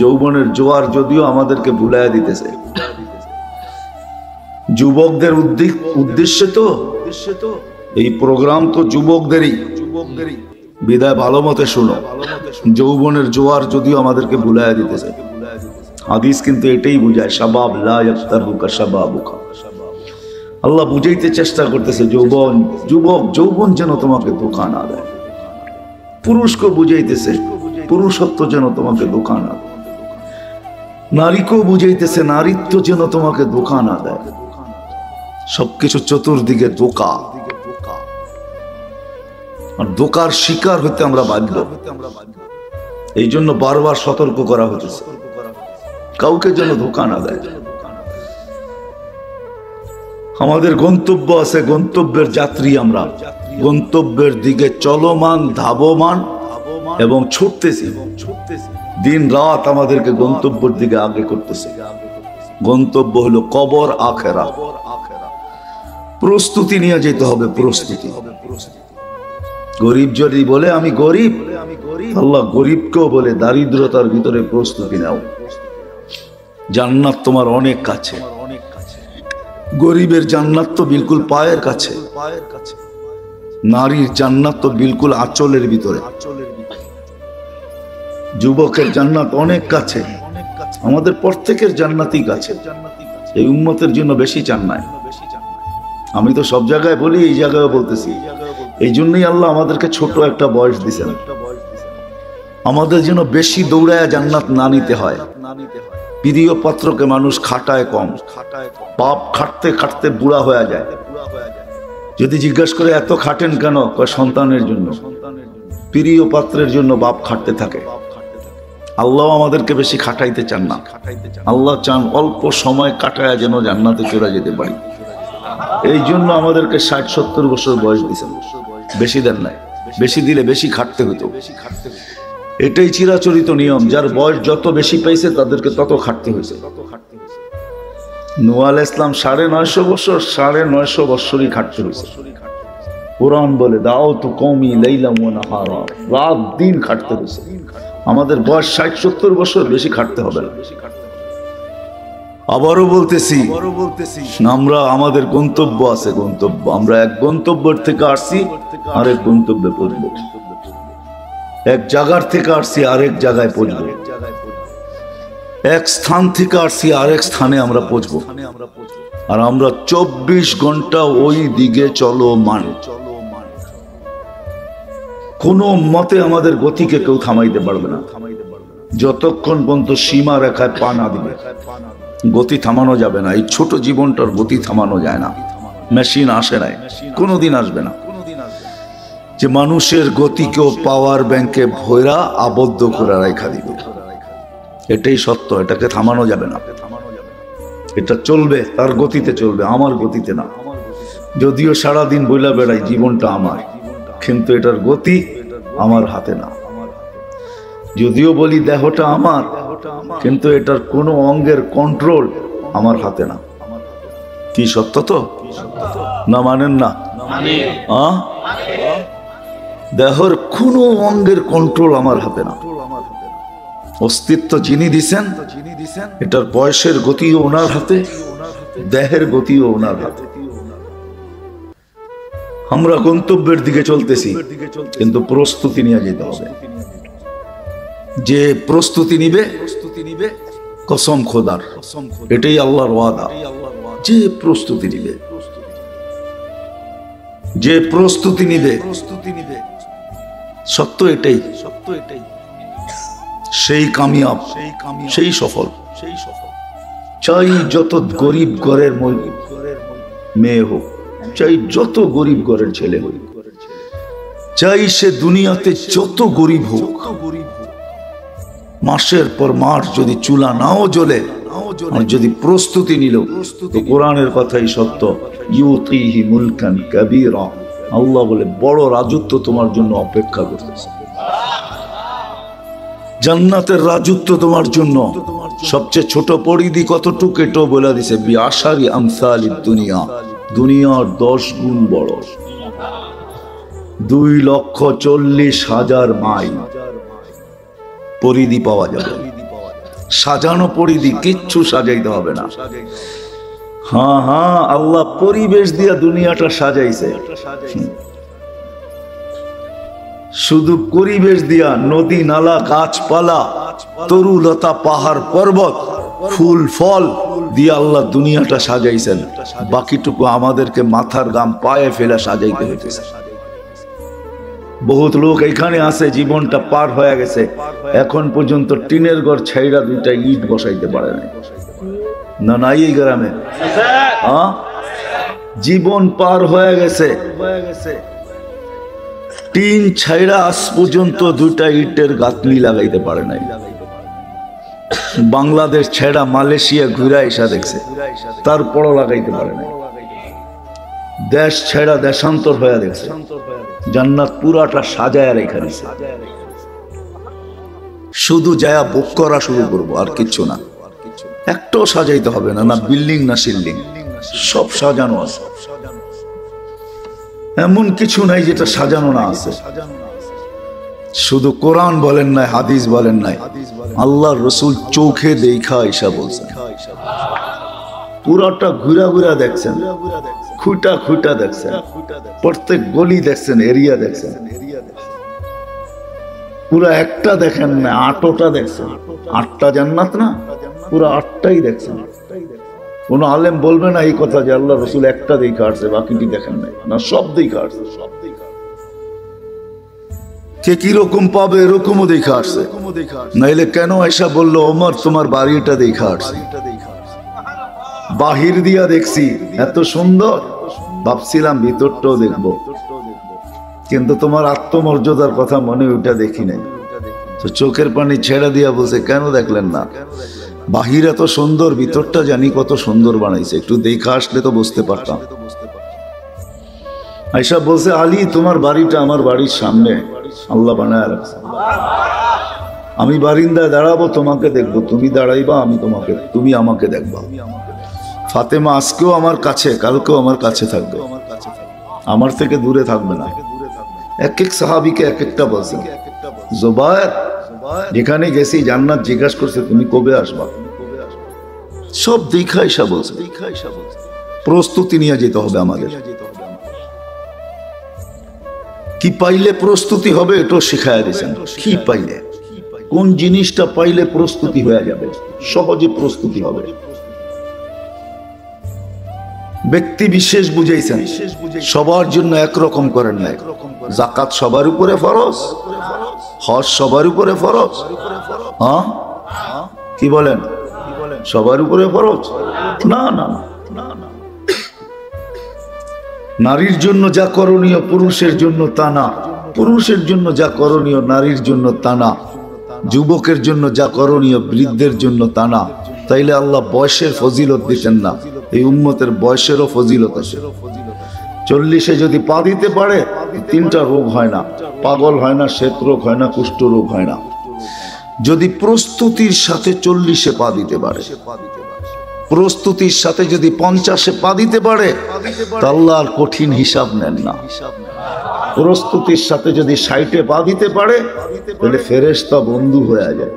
যৌবনের জোয়ার যদিও আমাদেরকে ভুলাইয়া দিতেছে, যুবকদের উদ্দেশ্যে তো এই প্রোগ্রাম, তো যুবকদেরই বিদায় ভালো মতে শোনো। যৌবনের জোয়ার যদিও আমাদেরকে ভুলাইয়া দিতেছে, হাদিস কিন্তু এটাই বুঝায়, শাবাব লা ইয়াফতারুকা শাবাবুকা। আল্লাহ বুঝাইতে চেষ্টা করতেছে, যৌবন যুবক, যৌবন যেন তোমাকে ধোঁকা না দেয়। পুরুষকে বুঝাইতেছে, পুরুষত্ব যেন তোমাকে ধোঁকা না দেয়। নারীকেও বুঝাইতেছে, নারীত্ব যেন তোমাকে ধোঁকা না দেয়। সবকিছু চতুর্দিকে ধোঁকা, আর ধোঁকার শিকার হইতে আমরা বাধ্য। এই জন্য বারবার সতর্ক করা হতেছে, কাউকে যেন ধোঁকা না দেয়। আমাদের গন্তব্য আছে, গন্তব্যের যাত্রী আমরা, গন্তব্যের দিকে চলমান, ধাবমান এবং ছুটতেছি। দিন রাত আমাদেরকে গন্তব্যের দিকে আগে করতেছে। গন্তব্য হলো কবর, আখেরাত। প্রস্তুতি নিয়ে যেতে হবে, প্রস্তুতি। গরিব যদি বলে আমি গরিব, আল্লাহ গরিবকেও বলে দারিদ্রতার ভিতরে প্রস্তুতি নাও, জান্নাত তোমার অনেক কাছে। গরিবের জান্নাত তো বিলকুল পায়ের কাছে, নারীর জান্নাত তো বিলকুল আঁচলের ভিতরে, যুবকের জান্নাত অনেক কাছে। আমাদের প্রত্যেকের জান্নাতই কাছে, এই উম্মতের জন্য বেশি চান নাই। আমি তো সব জায়গায় বলি, এই জায়গায় বলতেছি, এই জন্যই আল্লাহ আমাদেরকে ছোট একটা বয়স দিয়েছেন, আমাদের যেন বেশি দৌড়ায় জান্নাত না নিতে হয়। প্রিয় পাত্রকে মানুষ খাটায় কম, বাপ খাটতে খাটতে বুড়া হয়ে যায়। যদি জিজ্ঞাসা করে এত খাটেন কেন, সন্তানের জন্য। প্রিয় পাত্রের জন্য বাপ খাটতে থাকে। আল্লাহ আমাদেরকে বেশি খাটাইতে চান না, আল্লাহ চান অল্প সময় কাটায় যেন জান্নাতে চলে যেতে পারি। এই জন্য আমাদেরকে 60-70 বছর বয়স দিয়েছেন, বেশি দেন নাই। বেশি দিলে বেশি খাটতে হতো, এটাই চিরাচরিত নিয়ম। যার বয়স যত বেশি পাইছে তাদেরকে তত খাটতে হয়েছে। নূহ আলাইহিস সালাম 950 বছর, 950 বছরই খাটতে হয়েছে। কোরআন বলে দাউতু কওমি লাইলাম ওয়া নাহারা, রাত দিন খাটতে হয়েছে। আমাদের বয়স 60-70 বছর, বেশি খাটতে হবে না। আবারও বলতেছি, আমরা, আমাদের গন্তব্য আছে, গন্তব্য। আমরা এক গন্তব্যের থেকে আসছি আরেক গন্তব্যে পৌঁছব। এক জায়গার থেকে আসছি আরেক জায়গায় পৌঁছবো, এক স্থান থেকে আসছি আরেক স্থানে আমরা পৌঁছবো, আর আমরা 24 ঘন্টা ওই দিকে চলমান। কোনো মতে আমাদের গতিকে কেউ থামাইতে পারবে না যতক্ষণ পর্যন্ত সীমা রেখায় পা না দিবে। গতি থামানো যাবে না। এই ছোট জীবনটার গতি থামানো যায় না। মেশিন আসে নাই, কোনোদিন আসবে না যে মানুষের গতিকেও পাওয়ার ব্যাংকে ভৈরা আবদ্ধ করে রেখা দিবে। এটাই সত্য, এটাকে থামানো যাবে না। এটা চলবে, তার গতিতে চলবে, আমার গতিতে না। যদিও সারাদিন বইলা বেড়াই জীবনটা আমার, কিন্তু এটার গতি আমার হাতে না। যদিও বলি দেহটা আমার, কিন্তু এটার কোনো অঙ্গের কন্ট্রোল আমার হাতে না। কি সত্য তো না? মানেন না? দেহের কোনো অঙ্গের কন্ট্রোল আমার হাতে না। অস্তিত্ব যিনি দিছেন, এটার বয়সের গতিও ওনার হাতে, দেহের গতিও ওনার হাতে। আমরা গন্তব্যের দিকে চলতেছি, কিন্তু প্রস্তুতি নিয়ে যেতে হবে। যে প্রস্তুতি নিবে কসম খোদার, এটাই আল্লাহর ওয়াদা। যে প্রস্তুতি নিবে, যে প্রস্তুতি নিবে, সত্য এটাই, সেই কামিয়াব, সেই সফল। চাই যত গরিব ঘরের মেয়ে হোক, চাই যত গরিব ঘরের ছেলে হোক, চাই সে দুনিয়াতে যত গরিব হোক, মাসের পর মাস যদি চুলা নাও জ্বলে, যদি প্রস্তুতি নিল, তো কোরআনের কথাই সত্য। ইউতিহি মুলকান কাবীরা, আল্লাহ বলে বড় রাজত্ব তোমার জন্য অপেক্ষা করতেছে। জান্নাতের রাজত্ব তোমার জন্য। সবচেয়ে ছোট পরিধি কতটুকু এটাও বলে দিছে, বিআশারি আমসালিদ দুনিয়া, দুনিয়ার 10 গুণ বড়। 2,40,000 মাইল পরিধি পাওয়া যাবে। সাজানো পরিধি, কিচ্ছু সাজাইতে হবে না। হ্যাঁ, আল্লাহ পরিবেশ দিয়া দুনিয়াটা সাজাইছে। শুধু পরিবেশ দিয়া নদী নালা গাছপালা তরুলতা পাহাড় পর্বত ফুল ফল দিয়ে আল্লাহ দুনিয়াটা সাজাইছেন। বাকিটুকু আমাদেরকে মাথার গাম পায়ে ফেলে সাজাইতে হইতেছে। বহুত লোক এখানে আছে, জীবনটা পার হয়ে গেছে, এখন পর্যন্ত টিনের ঘর ছাইরা 2টা ইট বসাইতে পারে না। নাই এই গ্রামে জীবন পার হয়ে গেছে, টিন ছাইরা আজ পর্যন্ত 2টা ইটের গাঁথনি লাগাইতে পারে নাই। বাংলাদেশ ছেড়া মালয়েশিয়া ঘুরা এসা দেখছে, তারপরও লাগাইতে পারে নাই। দেশ ছেড়া দেশান্তর হয়ে দেখছে, জান্নাত পুরাটা সাজায় রেখে দিছে। শুধু যায়া বুক করা শুরু করবো, আর কিচ্ছু না। একটাও সাজাইতে হবে না, না বিল্ডিং না শিল্ডিং, সব সাজানো আছে। এমন কিছু নাই যেটা সাজানো না আছে। শুধু কোরআন বলেন নাই, হাদিস বলেন নাই, আল্লাহর রাসূল চোখে দেখা ঈশা বলছেন। পুরাটা ঘুরা ঘুরা দেখছেন, খুঁটা খুঁটা দেখছেন, প্রত্যেক গলি দেখছেন, এরিয়া দেখছেন। পুরা একটা দেখেন না, 8টা দেখছেন। 8টা জান্নাত না, পুরা 8টাই দেখছেন। কোন আলেম বলবে না এই কথা যে আল্লাহ রাসূল একটা দেখা আসছে, বাকিটি দেখেন নাই। না, সব দেখা আসছে। কে কিরকম পাবে এরকমও দেখা আসছে। নাইলে কেন আয়েশা বললো ওমর তোমার বাড়িটা দেখা আসছে? বাহির দিয়া দেখছি এত সুন্দর, ভাবছিলাম ভিতরটাও দেখবো, কিন্তু তোমার আত্মমর্যাদার কথা মনে ওইটা দেখি নাই। তো চোখের পানি ছেড়ে দিয়া বলছে কেন দেখলেন না? বাহির এত সুন্দর, ভিতরটা জানি কত সুন্দর বানাইছে, একটু দেখা আসলে তো বুঝতে পারতাম। আয়েশা বলছে আলী তোমার বাড়িটা আমার বাড়ির সামনে আল্লাহ বানায় রাখছে। আমি বারিন্দায় দাঁড়াবো, তোমাকে দেখবো, তুমি দাঁড়াইবা, আমি তোমাকে, তুমি আমাকে দেখবা। ফাতেমা আজকেও আমার কাছে, কালকেও আমার কাছে থাকবে, আমার থেকে দূরে থাকবে না। এক এক সাহাবীকে এক একটা বলছে। জুবায়ের যেখানে গেছি জান্নাত জিজ্ঞাসা করছে তুমি কবে আসবা, সব দেখা ঈশা বলছে। প্রস্তুতি নিয়ে যেতে হবে আমাদের। কি পাইলে প্রস্তুতি হবে এটাও শিখাইয়া দিয়েছেন। কি পাইলে, কোন জিনিসটা পাইলে প্রস্তুতি হয়ে যাবে, সহজে প্রস্তুতি হবে। ব্যক্তি বিশেষ বুঝাইছেন, সবার জন্য একরকম করেন নাই। যাকাত সবার উপরে ফরজ, হজ সবার উপরে ফরজ। হ্যাঁ কি বলেন, সবার উপরে ফরজ? না না না, নারীর জন্য যা করণীয় পুরুষের জন্য তা না, পুরুষের জন্য যা করণীয় নারীর জন্য তা না, যুবকের জন্য যা করণীয় বৃদ্ধের জন্য তা না। তাইলে আল্লাহ বয়সের ফজিলত দিতেন না, এই উম্মতের বয়সেরও ফজিলত আছে। 40-এ যদি পা দিতে পারে 3টা রোগ হয় না, পাগল হয় না, শ্বেত রোগ হয় না, কুষ্ঠ রোগ হয় না। যদি প্রস্তুতির সাথে 40-এ পা দিতে পারে, প্রস্তুতির সাথে যদি 50-এ পা দিতে পারে, তা আল্লাহর কঠিন হিসাব নেন না। প্রস্তুতির সাথে যদি 60-এ পা দিতে পারে, তাহলে ফেরেশতা বন্ধু হয়ে যায়।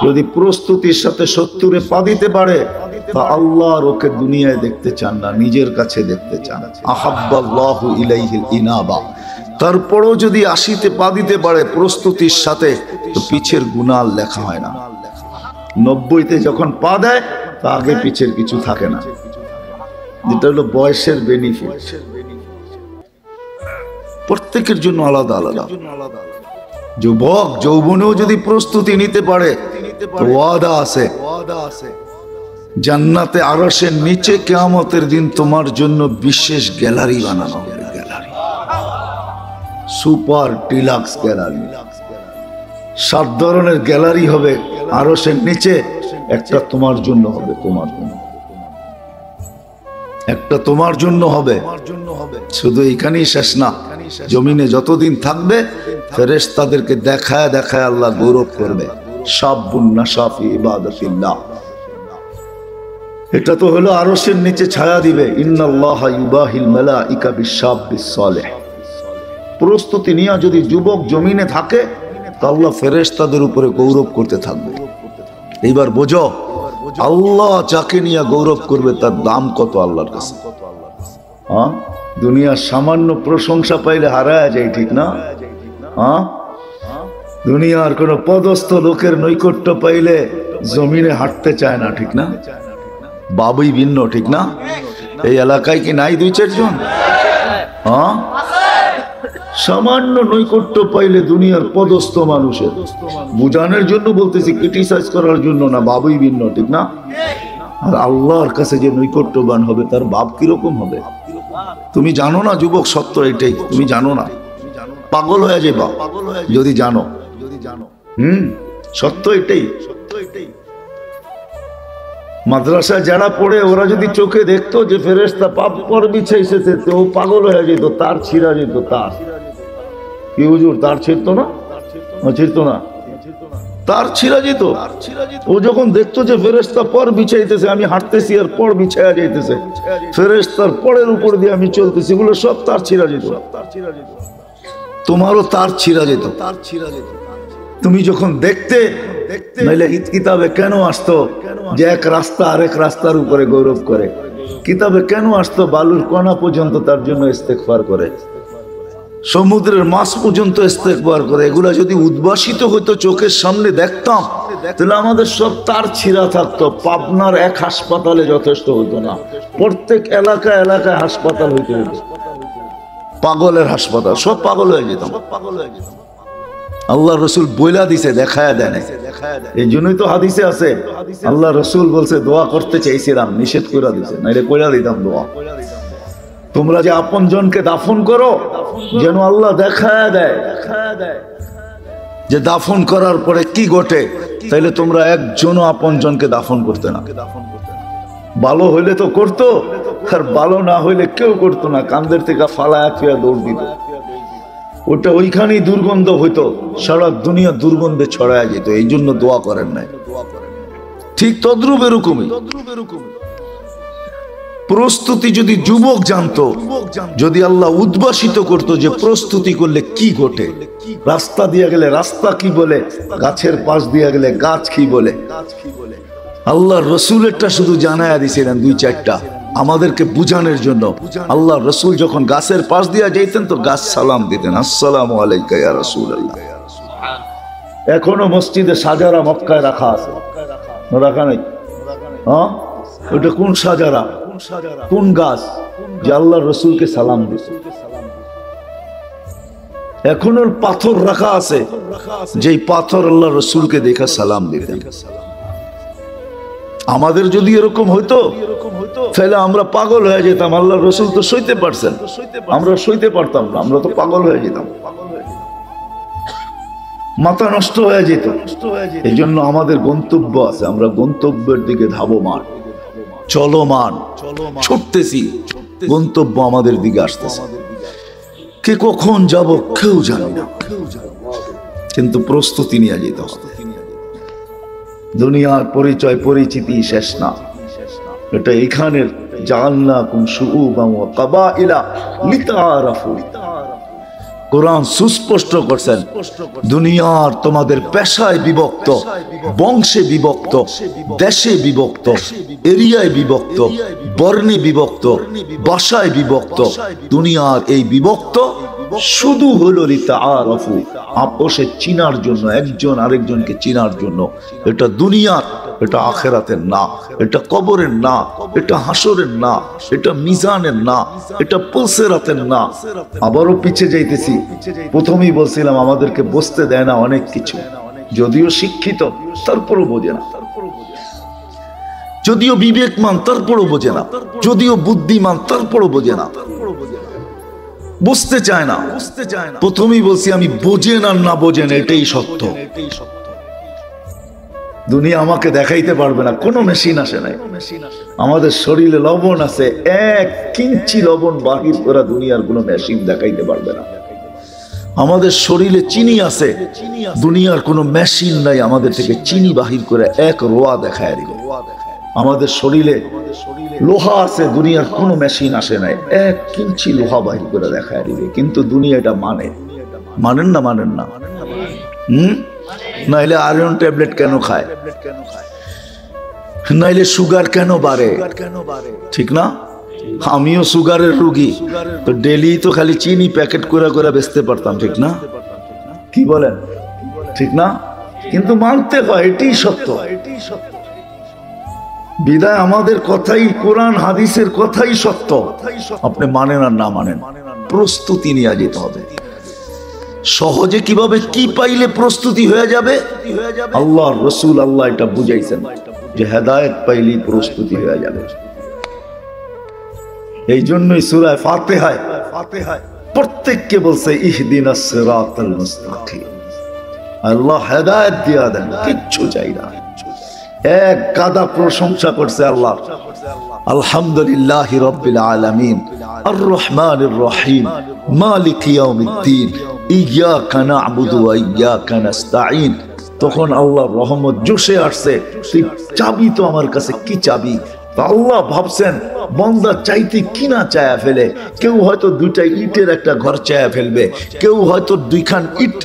যদি প্রস্তুতির সাথে 70-এ পা দিতে পারে, তা আল্লাহর ওকে দুনিয়ায় দেখতে চান না, নিজের কাছে দেখতে চান। আহাব্বাল্লাহু ইলাইহিল ইনাবা। তারপরও যদি 80-তে পা দিতে পারে প্রস্তুতির সাথে, তো পিছের গুনাহ লেখা হয় না। 90-তে যখন পা দেয়, তা আগে পিছের কিছু থাকে না। যেটা হলো বয়সের বেনিফিট, প্রত্যেকের জন্য আলাদা আলাদা। যুবক যৌবনেও যদি প্রস্তুতি নিতে পারে, তো ওয়াদা আছে, জান্নাতে আরশের নিচে কিয়ামতের দিন তোমার জন্য বিশেষ গ্যালারি বানানো হবে। গ্যালারি, সুপার ডিলাক্স গ্যালারি, 7 ধরনের গ্যালারি হবে আরশের নিচে। একটা তোমার জন্য হবে, তোমার জন্য একটা তোমার জন্য হবে। শুধু এখানেই শেষ না, জমিনে যতদিন থাকবে ফেরেশতাদেরকে দেখায় দেখায় আল্লাহ গৌরব করবে। শাবুন নাশা ফি ইবাদাতিল্লাহ, এটা তো হলো আরশের নিচে ছায়া দিবে। ইন্নাল্লাহা ইউবাহিল মালাইকা বিশ-শাবিস সালেহ। প্রস্তুতি নিয়ে যদি যুবক জমিনে থাকে, তা আল্লাহ ফেরেশতাদের উপরে গৌরব করতে থাকবে। এইবার বোঝো, আল্লাহ যাকে নিয়ে গৌরব করবে তার দাম কত আল্লাহর কাছে। হ্যাঁ, দুনিয়ার সামান্য প্রশংসা পাইলে হারায় যায়, ঠিক না? হ্যাঁ, দুনিয়ার কোন পদস্থ লোকের নৈকট্য পাইলে জমিনে হাঁটতে চায় না, ঠিক না? বাবুই ভিন্ন, ঠিক না? এই এলাকায় কি নাই 2-4 জন? হ্যাঁ, সামান্য নৈকট্য পাইলে দুনিয়ার পদস্থ মানুষের, বুঝানোর জন্য বলতেছি, ক্রিটিসাইজ করার জন্য না, বাবুই ভিন্ন, ঠিক না? আর আল্লাহর কাছে যে নৈকট্যবান হবে তার ভাব কিরকম হবে তুমি জানো না যুবক, সত্য এটাই, তুমি জানো না, পাগল হয়ে যাবা যদি জানো। সত্য এটাই। মাদ্রাসায় যারা পড়ে ওরা যদি চোখে দেখতো যে ফেরেশতা পাপ পর বিছাইছে, তো ও পাগল হয়ে যেত, তার ছিঁড়া যেত। তার কি হুজুর, তার ছিঁড়তো না? ছিঁড়তো না, তার ছিঁড়া যেত। ও যখন দেখতো যে ফেরেশতা পর বিছাইতেছে, আমি হাঁটতেছি আর পর বিছায়া যাইতেছে, ফেরেশতার পরের উপর দিয়ে আমি চলতেছি, এগুলো সব তার ছিঁড়া যেত। তোমারও তার ছিঁড়া যেত। তুমি যখন দেখতে, নাইলে কিতাবে কেন আসতো যে এক রাস্তা আরেক রাস্তার উপরে গৌরব করে? কিতাবে কেন আসতো বালুর কণা পর্যন্ত তার জন্য ইস্তেগফার করে, সমুদ্রের মাছ পর্যন্ত ইস্তেগফার করে? এগুলা যদি উদ্ভাসিত হইতো, চোখের সামনে দেখতাম, তাহলে আমাদের সব তার ছিঁড়া থাকতো। পাবনার এক হাসপাতালে যথেষ্ট হতো না, প্রত্যেক এলাকায় এলাকায় হাসপাতাল হইতে হতো, পাগলের হাসপাতাল, সব পাগল হয়ে যেতাম। আল্লাহ রসুল বইলা দিছে, দেখায় দেয় না। এই জন্যই তো হাদিসে আছে, আল্লাহ রসুল বলছে দোয়া করতে চাইছিলাম, নিষেধ করে দিছে, নাইলে কইরা দিতাম দোয়া। তোমরা যে আপন জনকে দাফন করো, যেন আল্লাহ দেখায় দেয় যে দাফন করার পরে কি ঘটে। তাইলে তোমরা একজনও আপন জনকে দাফন করতে না। ভালো হইলে তো করতো, আর ভালো না হইলে কেউ করতো না, কান্দের থেকে ফালায়া ফিয়া দৌড় দিত। ওটা ওইখানেই দুর্গন্ধ হইতো, সারা দুনিয়া দুর্গন্ধে ছড়ায় যেত। এই জন্য দোয়া করেন নাই। ঠিক তদ্রূপ এরকমই প্রস্তুতি যদি যুবক জানতো, যদি আল্লাহ উদ্ভাসিত করতো যে প্রস্তুতি করলে কি ঘটে, রাস্তা দিয়ে গেলে রাস্তা কি বলে, গাছের পাশ দিয়ে গেলে গাছ কি বলে। আল্লাহ রসুলেরটা শুধু জানায়া দিছিলেন 2-4টা, আমাদেরকে বুঝানোর জন্য। আল্লাহ রসুল যখন গাছের পাশ দিয়া যাইতেন তো গাছ সালাম দিতেন, আসসালামু আলাইকা ইয়া রাসূলুল্লাহ। এখনো মসজিদে সাজারা মক্কায় রাখা আছে, রাখা নাই? হ্যাঁ, ওটা কোন সাজারা, কোন গাছ যে আল্লাহ রসুলকে সালাম দিছে? এখনো পাথর রাখা আছে, যেই পাথর আল্লাহ রসুলকে দেখা সালাম দিতেন। আমাদের যদি এরকম হইতো তাহলে আমরা পাগল হয়ে যেতাম। আল্লাহ রসুল তো সইতে পারছেন, আমরা সইতে পারতাম না, আমরা তো পাগল হয়ে যেতাম, মাথা নষ্ট হয়ে যেত। এই জন্য আমাদের গন্তব্য আছে, আমরা গন্তব্যের দিকে ধাবমান, চলমান, ছুটতেছি, গন্তব্য আমাদের দিকে আসতেছে। কে কখন যাব কেউ জানি না, কিন্তু প্রস্তুতি নিয়ে যেতে হবে। দুনিয়ার পরিচয় পরিচিতি শেষ না, এটা এখানের জাআলনাকুম শুউবান ওয়া কাবাইলা লিতাআরাফু। কোরআন সুস্পষ্ট করছেন, দুনিয়ার তোমাদের পেশায় বিভক্ত, বংশে বিভক্ত, দেশে বিভক্ত, এরিয়ায় বিভক্ত, বর্ণে বিভক্ত, ভাষায় বিভক্ত। দুনিয়ার এই বিভক্ত শুধু হলো লিতাআরাফু, আপোষে চিনার জন্য, একজন আরেকজনকে চিনার জন্য। এটা দুনিয়ার, এটা আখিরাতের না, এটা কবরের না, এটা হাসরের না, এটা মিজানের না, এটা পুলসিরাতের না। আবারও পিছিয়ে যাইতেছি। প্রথমেই বলছিলাম আমাদেরকে বুঝতে দেয় না অনেক কিছু, যদিও শিক্ষিত তারপরও বোঝে না, যদিও বিবেকমান তারপরও বোঝে না, যদিও বুদ্ধিমান তারপরও বোঝে না, বুঝতে চায় না। প্রথমেই বলছি আমি বোঝেন আর না বোঝেন এটাই সত্য। দুনিয়া আমাকে দেখাইতে পারবে না, কোনো মেশিন আসে নাই। আমাদের শরীরে লবণ আছে, 1 ইঞ্চি লবণ বাহির করা দুনিয়ার কোনো মেশিন দেখাইতে পারবে না। আমাদের শরীরে চিনি আছে, দুনিয়ার কোনো মেশিন নাই আমাদের থেকে চিনি বাহির করে 1 রোয়া দেখায় দিবে। আমাদের শরীরে লোহা আছে, দুনিয়ার কোনো মেশিন আসে নাই, 1 ইঞ্চি লোহা বাহির করে দেখায় দিবে। কিন্তু দুনিয়া এটা মানেন না? মানেন না? নাইলে আয়রন ট্যাবলেট কেন খায়? নাইলে সুগার কেন বাড়ে? ঠিক না? আমিও সুগারের রোগী, তো ডেলি তো খালি চিনি প্যাকেট করে করে বেচতে পারতাম, ঠিক না? কি বলেন, ঠিক না? কিন্তু মানতে হয়, এটাই সত্য। বিদায় আমাদের কথাই, কোরআন হাদিসের কথাই সত্য। আপনি মানেন আর না মানেন, প্রস্তুতি নিয়ে যেতে হবে। সহজে কিভাবে কি পাইলে প্রস্তুতি হয়ে যাবে? আল্লাহর রাসূল আল্লাহ এটা বুঝাইছেন যে হেদায়েত পাইলেই প্রস্তুতি হয়ে যাবে। এই জন্যই সূরা ফাতিহায় প্রত্যেককে বলছে ইহদিনাস সিরাতাল মুস্তাকিম। আল্লাহ হেদায়েত দিয়া দেন, কিচ্ছু চাই না। এক গাদা প্রশংসা করছে আল্লাহ, আলহামদুলিল্লাহি রাব্বিল আলামিন আর রহমানির রহিম মালিক ইয়াউমিদ্দিন ইয়াকা না'বুদু ওয়া ইয়াকা নাস্তাঈন। তখন আল্লাহর রহমত জোশে আসছে, তুই চাবি তো আমার কাছে, কি চাবি? আল্লাহ ভাবছেন বান্দা চাইতে কিনা চায়া ফেলে। কেউ হয়তো 2টা ইটের একটা ঘর চায়া ফেলবে, কেউ হয়তো 2খান ইট,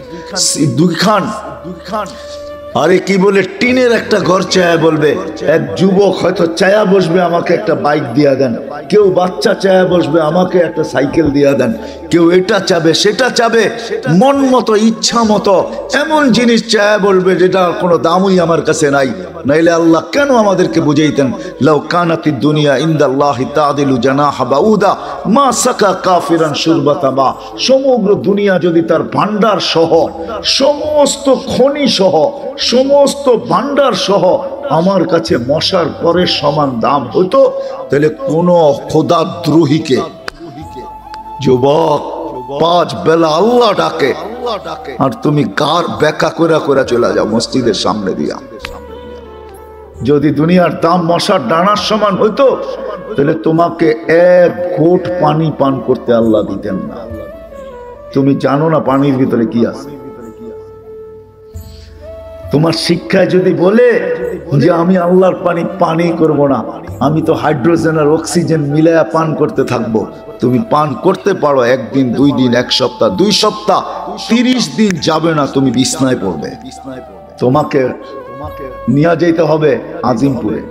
2খান আরে কি বলে টিনের একটা ঘর চায়া বলবে। এক যুবক হয়তো চায়া বসবে আমাকে একটা বাইক দিয়া দেন, কেউ বাচ্চা চায়া বসবে আমাকে একটা সাইকেল দিয়া দেন, কেউ এটা চাবে সেটা চাবে, মন মতো ইচ্ছা মতো এমন জিনিস চায়া বলবে যেটা কোনো দামই আমার কাছে নাই। নাইলে আল্লাহ কেন আমাদেরকে বুঝাইতেন লাউ কানাতিদ দুনিয়া ইনদাল্লাহি তাদিলু জানাহা বাউদা মা সাকা কাফিরান শুরবাতা মা। সমগ্র দুনিয়া যদি তার ভান্ডার সহ, সমস্ত খনি সহ, সমস্ত ভান্ডার সহ আমার কাছে মশার পরের সমান দাম হতো, তাহলে কোন খোদাদ্রোহীকে, যুবক 5 বেলা আল্লাহ ডাকে আর তুমি গার বেকা করে করে চলে যাও মসজিদের সামনে দিয়া। যদি দুনিয়ার দাম মশার ডানার সমান হইতো তাহলে তোমাকে 1 ঘোট পানি পান করতে আল্লাহ দিতেন না। তুমি জানো না পানির ভিতরে কি আছে? তোমার শিক্ষায় যদি বলে যে আমি আল্লাহর পানি করব না, আমি তো হাইড্রোজেন আর অক্সিজেন মিলায়া পান করতে থাকবো, তুমি পান করতে পারো 1 দিন 2 দিন 1 সপ্তাহ 2 সপ্তাহ 30 দিন যাবে না, তুমি বিছনায় পড়বে। তোমাকে নিয়ে যেতে হবে আজিমপুরে,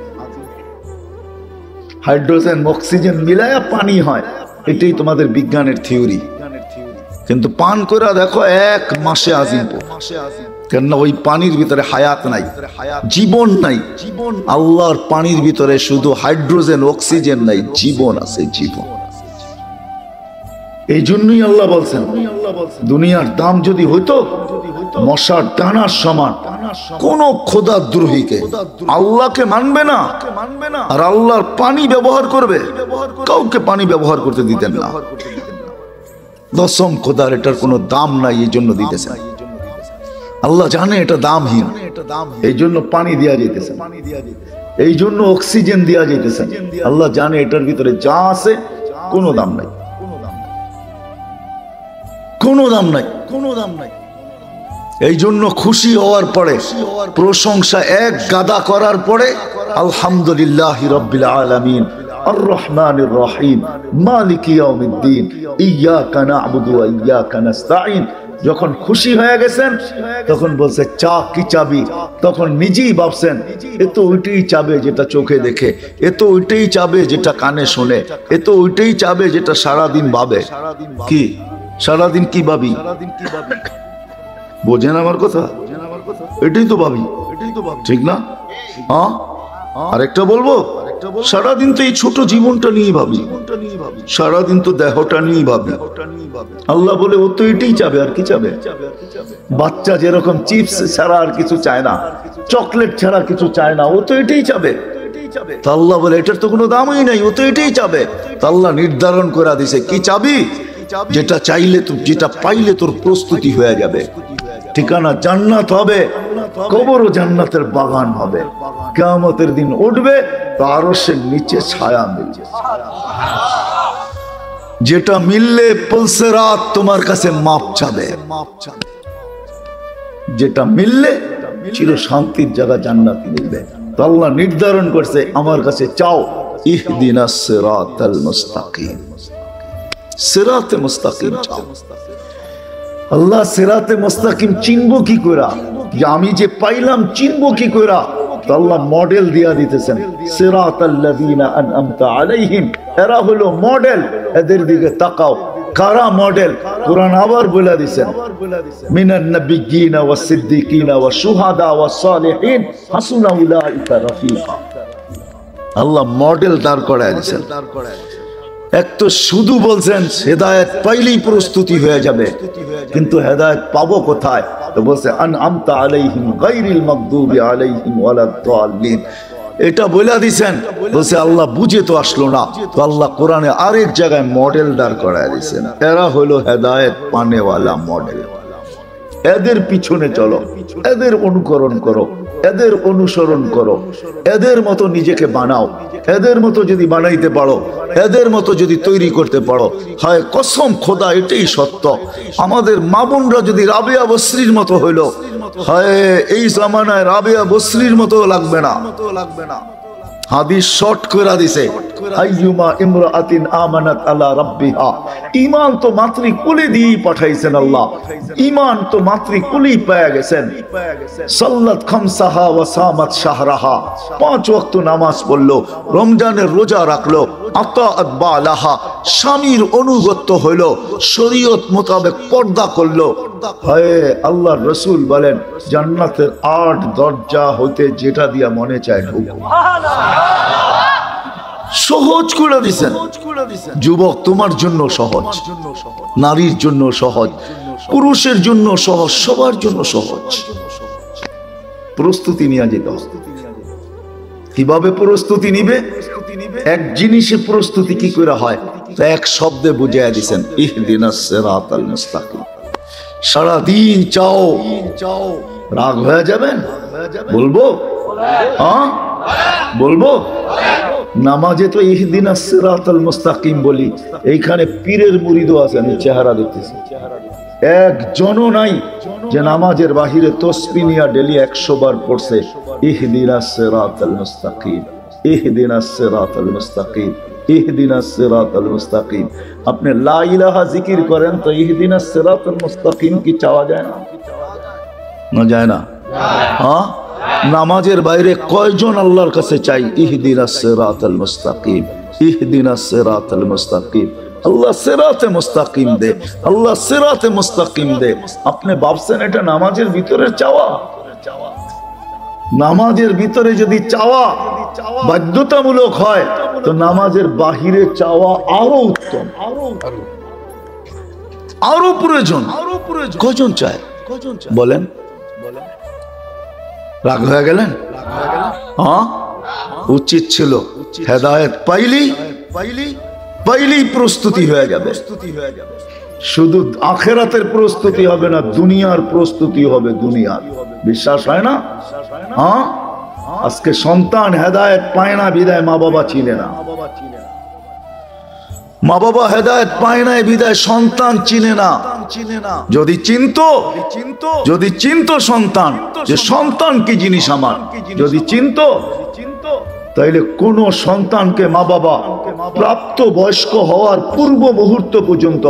হাইড্রোজেন অক্সিজেন মিলায়া পানি হয়, এটাই তোমাদের বিজ্ঞানের থিওরি। কিন্তু পান করে দেখো 1 মাসে আজিম, কেননা ওই পানির ভিতরে হায়াত নাই, জীবন নাই। আল্লাহর পানির ভিতরে শুধু হাইড্রোজেন অক্সিজেন নাই, জীবন আছে, জীবন। এই জন্যই আল্লাহ বলছেন দুনিয়ার দাম যদি হইতো মশার ডানার সমান, কোন খোদাদ্রোহীকে আল্লাহকে মানবে না আর আল্লাহর পানি ব্যবহার করবে, কাউকে পানি ব্যবহার করতে দিতেন না। দশম খোদার এটার কোনো দাম নাই, এই জন্য দিতেছেন। আল্লাহ জানে এটা দামহীন, এই জন্য পানি দেওয়া যেতেছে, এই জন্য অক্সিজেন দেওয়া যেতেছে। আল্লাহ জানে এটার ভিতরে যা আছে কোনো দাম নাই, কোনো দাম নাই, কোনো দাম নাই। এই জন্য খুশি হওয়ার পরে, প্রশংসা এক গাদা করার পরে আলহামদুলিল্লাহি রাব্বিল আলামিন আর রহমানির রহিম মালিকি ইয়াউমিদ্দিন ইয়্যাকা না'বুদু ওয়া ইয়্যাকা নাস্তাঈন। যখন খুশি হয়ে গেছেন তখন বলছে চা কি চাবি, তখন নিজেই ভাবছেন এ তো ওইটাই চাবে যেটা চোখে দেখে, এ তো ওইটাই চাবে যেটা কানে শোনে, এ তো ওইটাই চাবে যেটা সারাদিন ভাবে। কি সারাদিন কি ভাবি? বোঝেন আমার কথা? এটাই তো ভাবি, ঠিক না? হ্যাঁ, আরেকটা বলবো, সারাদিন তো এই ছোট জীবনটা নিয়ে ভাবি, সারাদিন তো দেহটা নিয়ে ভাবি। আল্লাহ বলে ও তো এটাই চাবে, আর কি চাবে? বাচ্চা যেরকম চিপস ছাড়া আর কিছু চায় না, চকলেট ছাড়া কিছু চায় না, ও তো এটাই চাবে। তা আল্লাহ বলে এটার তো কোনো দামই নাই, ও তো এটাই চাবে। তা আল্লাহ নির্ধারণ করে দিছে কি চাবি, যেটা চাইলে, যেটা পাইলে তোর প্রস্তুতি হয়ে যাবে। ঠিকানা জান্নাত হবে, কবরও জান্নাতের বাগান হবে। কিয়ামতের দিন উঠবে তো আরশের নিচে ছায়া মিলবে, যেটা মিললে পুলসিরাত তোমার কাছে মাপ চাবে, যেটা মিললে চির শান্তির জায়গা জান্নাত মিলবে। তো আল্লাহ নির্ধারণ করছে আমার কাছে চাও, ইহদিনাস সিরাতাল মুস্তাকিম, সিরাতে মুস্তাকিম চাও। আল্লাহ সিরাতে মুস্তাকিম চিনবো কি কইরা, যে আমি যে পাইলাম চিনবো কি কইরা? তো আল্লাহ মডেল দিয়া দিতেছেন, সিরাতাল্লাযীনা আনআমতা আলাইহিম, এরা হলো মডেল, এদের দিকে তাকাও। কারা মডেল? কোরআন আবার বলে দিয়েছেন, মিনান নাবিয়্যিনা ওয়াস সিদ্দিকিনা ওয়াস শুহাদা ওয়াস সালিহিন হাসুনা উলাইকা রাফিকা। আল্লাহ মডেল দাঁড় করায় দিয়েছেন। এক তো শুধু বলছেন হেদায়েত পাইলেই প্রস্তুতি হয়ে যাবে, কিন্তু হেদায়েত পাবো কোথায়? তো বলছে আনআমতা আলাইহিম গায়রিল মাগদুবি আলাইহিম ওয়ালাদ-দাল্লিন। এটা বলে দিয়েছেন, বলছে আল্লাহ বুঝে তো আসলো না। তো আল্লাহ কোরআনে আরেক জায়গায় মডেল দাঁড় করায় দিয়েছেন, এরা হলো হেদায়েত পানেওয়ালা মডেল। এদের পিছনে চলো, এদের অনুকরণ করো, এদের অনুসরণ করো, এদের মতো নিজেকে বানাও। এদের মতো যদি বানাইতে পারো, এদের মতো যদি তৈরি করতে পারো, হয় কসম খোদা এটাই সত্য, আমাদের মা বোনরা যদি রাবেয়া বসরির মতো হইলো, হয় এই জামানায় রাবেয়া বসরির মতো লাগবে না। হাদিস শর্ট করে দিছে, আইয়ুমা ইমরাআতিন আমানাত আলা রাব্বিহা। ঈমান তো মাতৃকুলে দিয়ে পাঠাইছেন আল্লাহ, ঈমান তো মাতৃকুলেই পেয়ে গেছেন। সাল্লাত খামসাহা ওয়া সামাত শাহরাহা, 5 ওয়াক্ত নামাজ পড়লো, রমজানের রোজা রাখলো, আতাআত বালাহা, স্বামীর অনুগত হইলো, শরীয়ত মোতাবেক পর্দা করলো। হায় আল্লাহর রাসূল বলেন জান্নাতের 8 দরজা হইতে যেটা দিয়া মনে চায় ঢুকো। সহজ করে দিছেন। যুবক তোমার জন্য সহজ, নারীর জন্য সহজ, পুরুষের জন্য সহজ, সবার জন্য সহজ। প্রস্তুতি নিয়ে যেতে হবে। কিভাবে প্রস্তুতি নিবে? এক জিনিসে প্রস্তুতি কি করে হয়, এক শব্দে বুঝিয়ে দিছেন, ইহদিনাস সিরাতাল মুস্তাকিম। সারাদিন চাও, রাগ হয়ে যাবেন? বলবো বলবো নামাজে তো ইহদিনাস সিরাতাল মুস্তাকিম বলি, এইখানে পীরের মুরিদও আছে, আমি চেহারা দেখতেছি, একজনও নাই যে নামাজের বাহিরে তাসবিহ নিয়ে ডেলি 100 বার পড়ছে ইহদিনাস সিরাতাল মুস্তাকিম, ইহদিনাস সিরাতাল মুস্তাকিম, ইহদিনাস সিরাতাল মুস্তাকিম। আপনি লা ইলাহা জিকির করেন তো ইহদিনাস সিরাতাল মুস্তাকিম কি চাওয়া যায় না? না যায় না? হ্যাঁ নামাজের বাইরে কয়জন আল্লাহর কাছে চাই ইহদিনাস সিরাতাল মুস্তাকিম, ইহদিনাস সিরাতাল মুস্তাকিম। আল্লাহ সিরাতে মুস্তাকিম দে, আল্লাহ সিরাতে মুস্তাকিম দে। আপনি ভাবছেন এটা নামাজের ভিতরে চাওয়া? নামাজের ভিতরে যদি চাওয়া বাধ্যতামূলক হয় তো নামাজের বাহিরে চাওয়া আরো উত্তম, আরো প্রয়োজন। কজন চায় বলেন? রাগ হয়ে গেলেন? হ্যাঁ, উচিত ছিল হেদায়েত পাইলেই প্রস্তুতি হয়ে যাবে। শুধু আখেরাতের প্রস্তুতি হবে না, দুনিয়ার প্রস্তুতি হবে। দুনিয়ার বিশ্বাস হয় না? হ্যাঁ, আজকে সন্তান হেদায়েত পায় না বিদায় মা বাবা চিনে না, মা বাবা হেদায়েত পায় না বিদায় সন্তান চিনে না। যদি চিনতো সন্তান যে সন্তান কি জিনিস আমার, যদি চিনতো তাইলে কোন সন্তানকে মা বাবা প্রাপ্ত বয়স্ক হওয়ার পূর্ব মুহূর্ত পর্যন্ত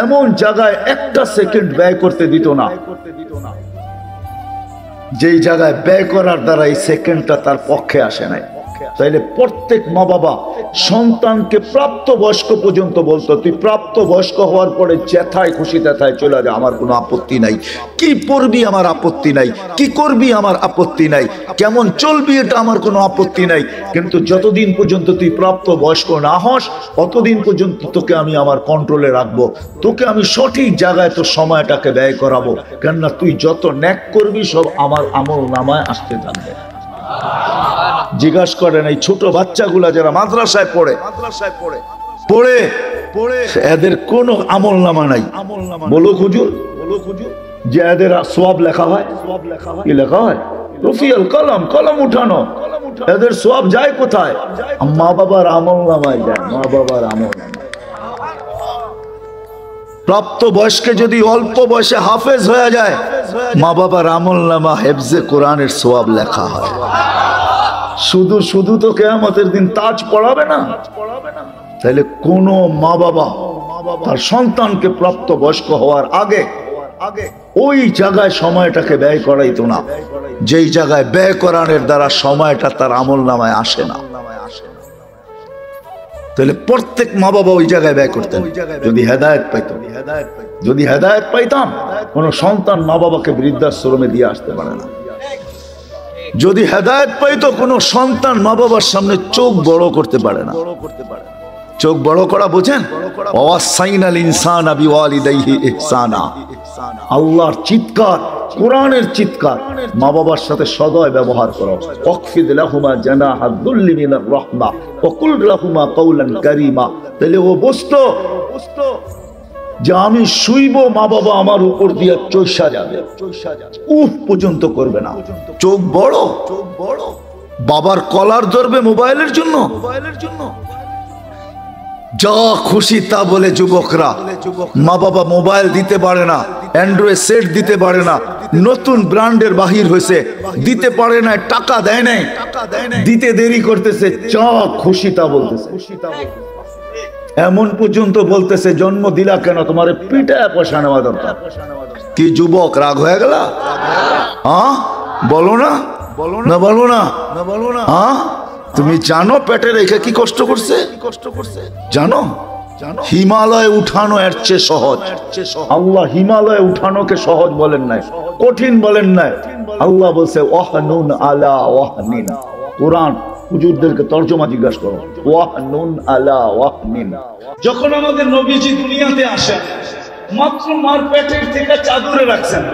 এমন জায়গায় একটা সেকেন্ড ব্যয় করতে দিত না যেই জায়গায় ব্যয় করার দ্বারা এই সেকেন্ডটা তার পক্ষে আসে নাই। তাইলে প্রত্যেক মা বাবা সন্তানকে প্রাপ্ত বয়স্ক পর্যন্ত বলতো, তুই প্রাপ্ত বয়স্ক হওয়ার পরে যেথায় খুশি তেথায় চলে যা, আমার কোনো আপত্তি নাই। কি পড়বি আমার আপত্তি নাই, কি করবি আমার আপত্তি নাই, কেমন চলবি এটা আমার কোনো আপত্তি নাই, কিন্তু যতদিন পর্যন্ত তুই প্রাপ্ত বয়স্ক না হস ততদিন পর্যন্ত তোকে আমি আমার কন্ট্রোলে রাখবো, তোকে আমি সঠিক জায়গায় তোর সময়টাকে ব্যয় করাবো। কেননা তুই যত ন্যাক করবি সব আমার আমল নামায় আসতে থাকবে। জিজ্ঞাসা করেন এই ছোট বাচ্চাগুলা যারা মাদ্রাসায় পড়ে এদের কোনো আমল নামা নাই। বলো হুজুর যে এদের সওয়াব লেখা হয়, কি লেখা হয়? রফিউল কলম, কলম উঠানো। এদের সওয়াব যায় কোথায়? মা বাবার আমল নামায় যায়, মা বাবার আমল নামায়। প্রাপ্ত বয়স্কে যদি অল্প বয়সে হাফেজ হয়ে যায়, মা বাবার আমল নামা হেফজে কোরআনের সওয়াব লেখা হয়। শুধু শুধু তো কিয়ামতের দিন তাজ পড়াবে না। তাহলে কোন মা বাবা তার সন্তানকে প্রাপ্ত বয়স্ক হওয়ার আগে ওই জায়গায় সময়টাকে ব্যয় করাইতো না যেই জায়গায় ব্যয় করানোর দ্বারা সময়টা তার আমল নামায় আসে না। তাহলে প্রত্যেক মা বাবা ওই জায়গায় ব্যয় করতেন যদি হেদায়েত পাইতাম। যদি হেদায়েত পাইতাম, কোন সন্তান মা বাবাকে বৃদ্ধাশ্রমে দিয়ে আসতে পারে না। যদি হেদায়েত পাইতো, কোন সন্তান মা বাবার সামনে চোখ বড় করতে পারে না। চোখ বড় করা বোঝেন? ওয়াসাইনাল ইনসানা বিওয়ালিদাইহি ইহসানা। আল্লাহর চিৎকার, কোরআনের চিৎকার, মা বাবার সাথে সদয় ব্যবহার করো। ওয়াকফিদ লাহুমা জানাহা যুল্লি মিনার রাহমা ওয়া কুল লাহুমা কাওলান কারীমা। তাহলে ও বুঝতো যে আমি শুইব, মা বাবা আমার উপর দিয়ে চৈষা যাবে, উফ পর্যন্ত করবে না। চোখ বড়, বাবার কলার ধরবে মোবাইলের জন্য। যা খুশি তা বলে যুবকরা। মা বাবা মোবাইল দিতে পারে না, অ্যান্ড্রয়েড সেট দিতে পারে না, নতুন ব্র্যান্ডের বাহির হয়েছে, দিতে পারে না, টাকা দেয় নাই, দিতে দেরি করতেছে, যা খুশি তা বলতেছে। এমন পর্যন্ত বলতেছে জন্ম দিলা কেন, তোমার পিটায় পয়সা নেওয়া দরকার। কি যুবক রাগ হয়ে গেল? হ্যাঁ বলো না, বলো না। হ্যাঁ তুমি জানো পেটে রেখে কি কষ্ট করছে? জানো? হিমালয় উঠানো এর চেয়ে সহজ। আল্লাহ হিমালয় উঠানোকে সহজ বলেন নাই, কঠিন বলেন নাই। আল্লাহ বলছে ওয়াহনুন আলা ওয়াহনিন। কোরআন হুজুরদেরকে তর্জমা জিজ্ঞাসা করো, ওয়াহনুন আলা ওয়াহনিন। যখন আমাদের নবীজি দুনিয়াতে আসেন, মাত্র মার পেটের থেকে চাদরে রাখছেন।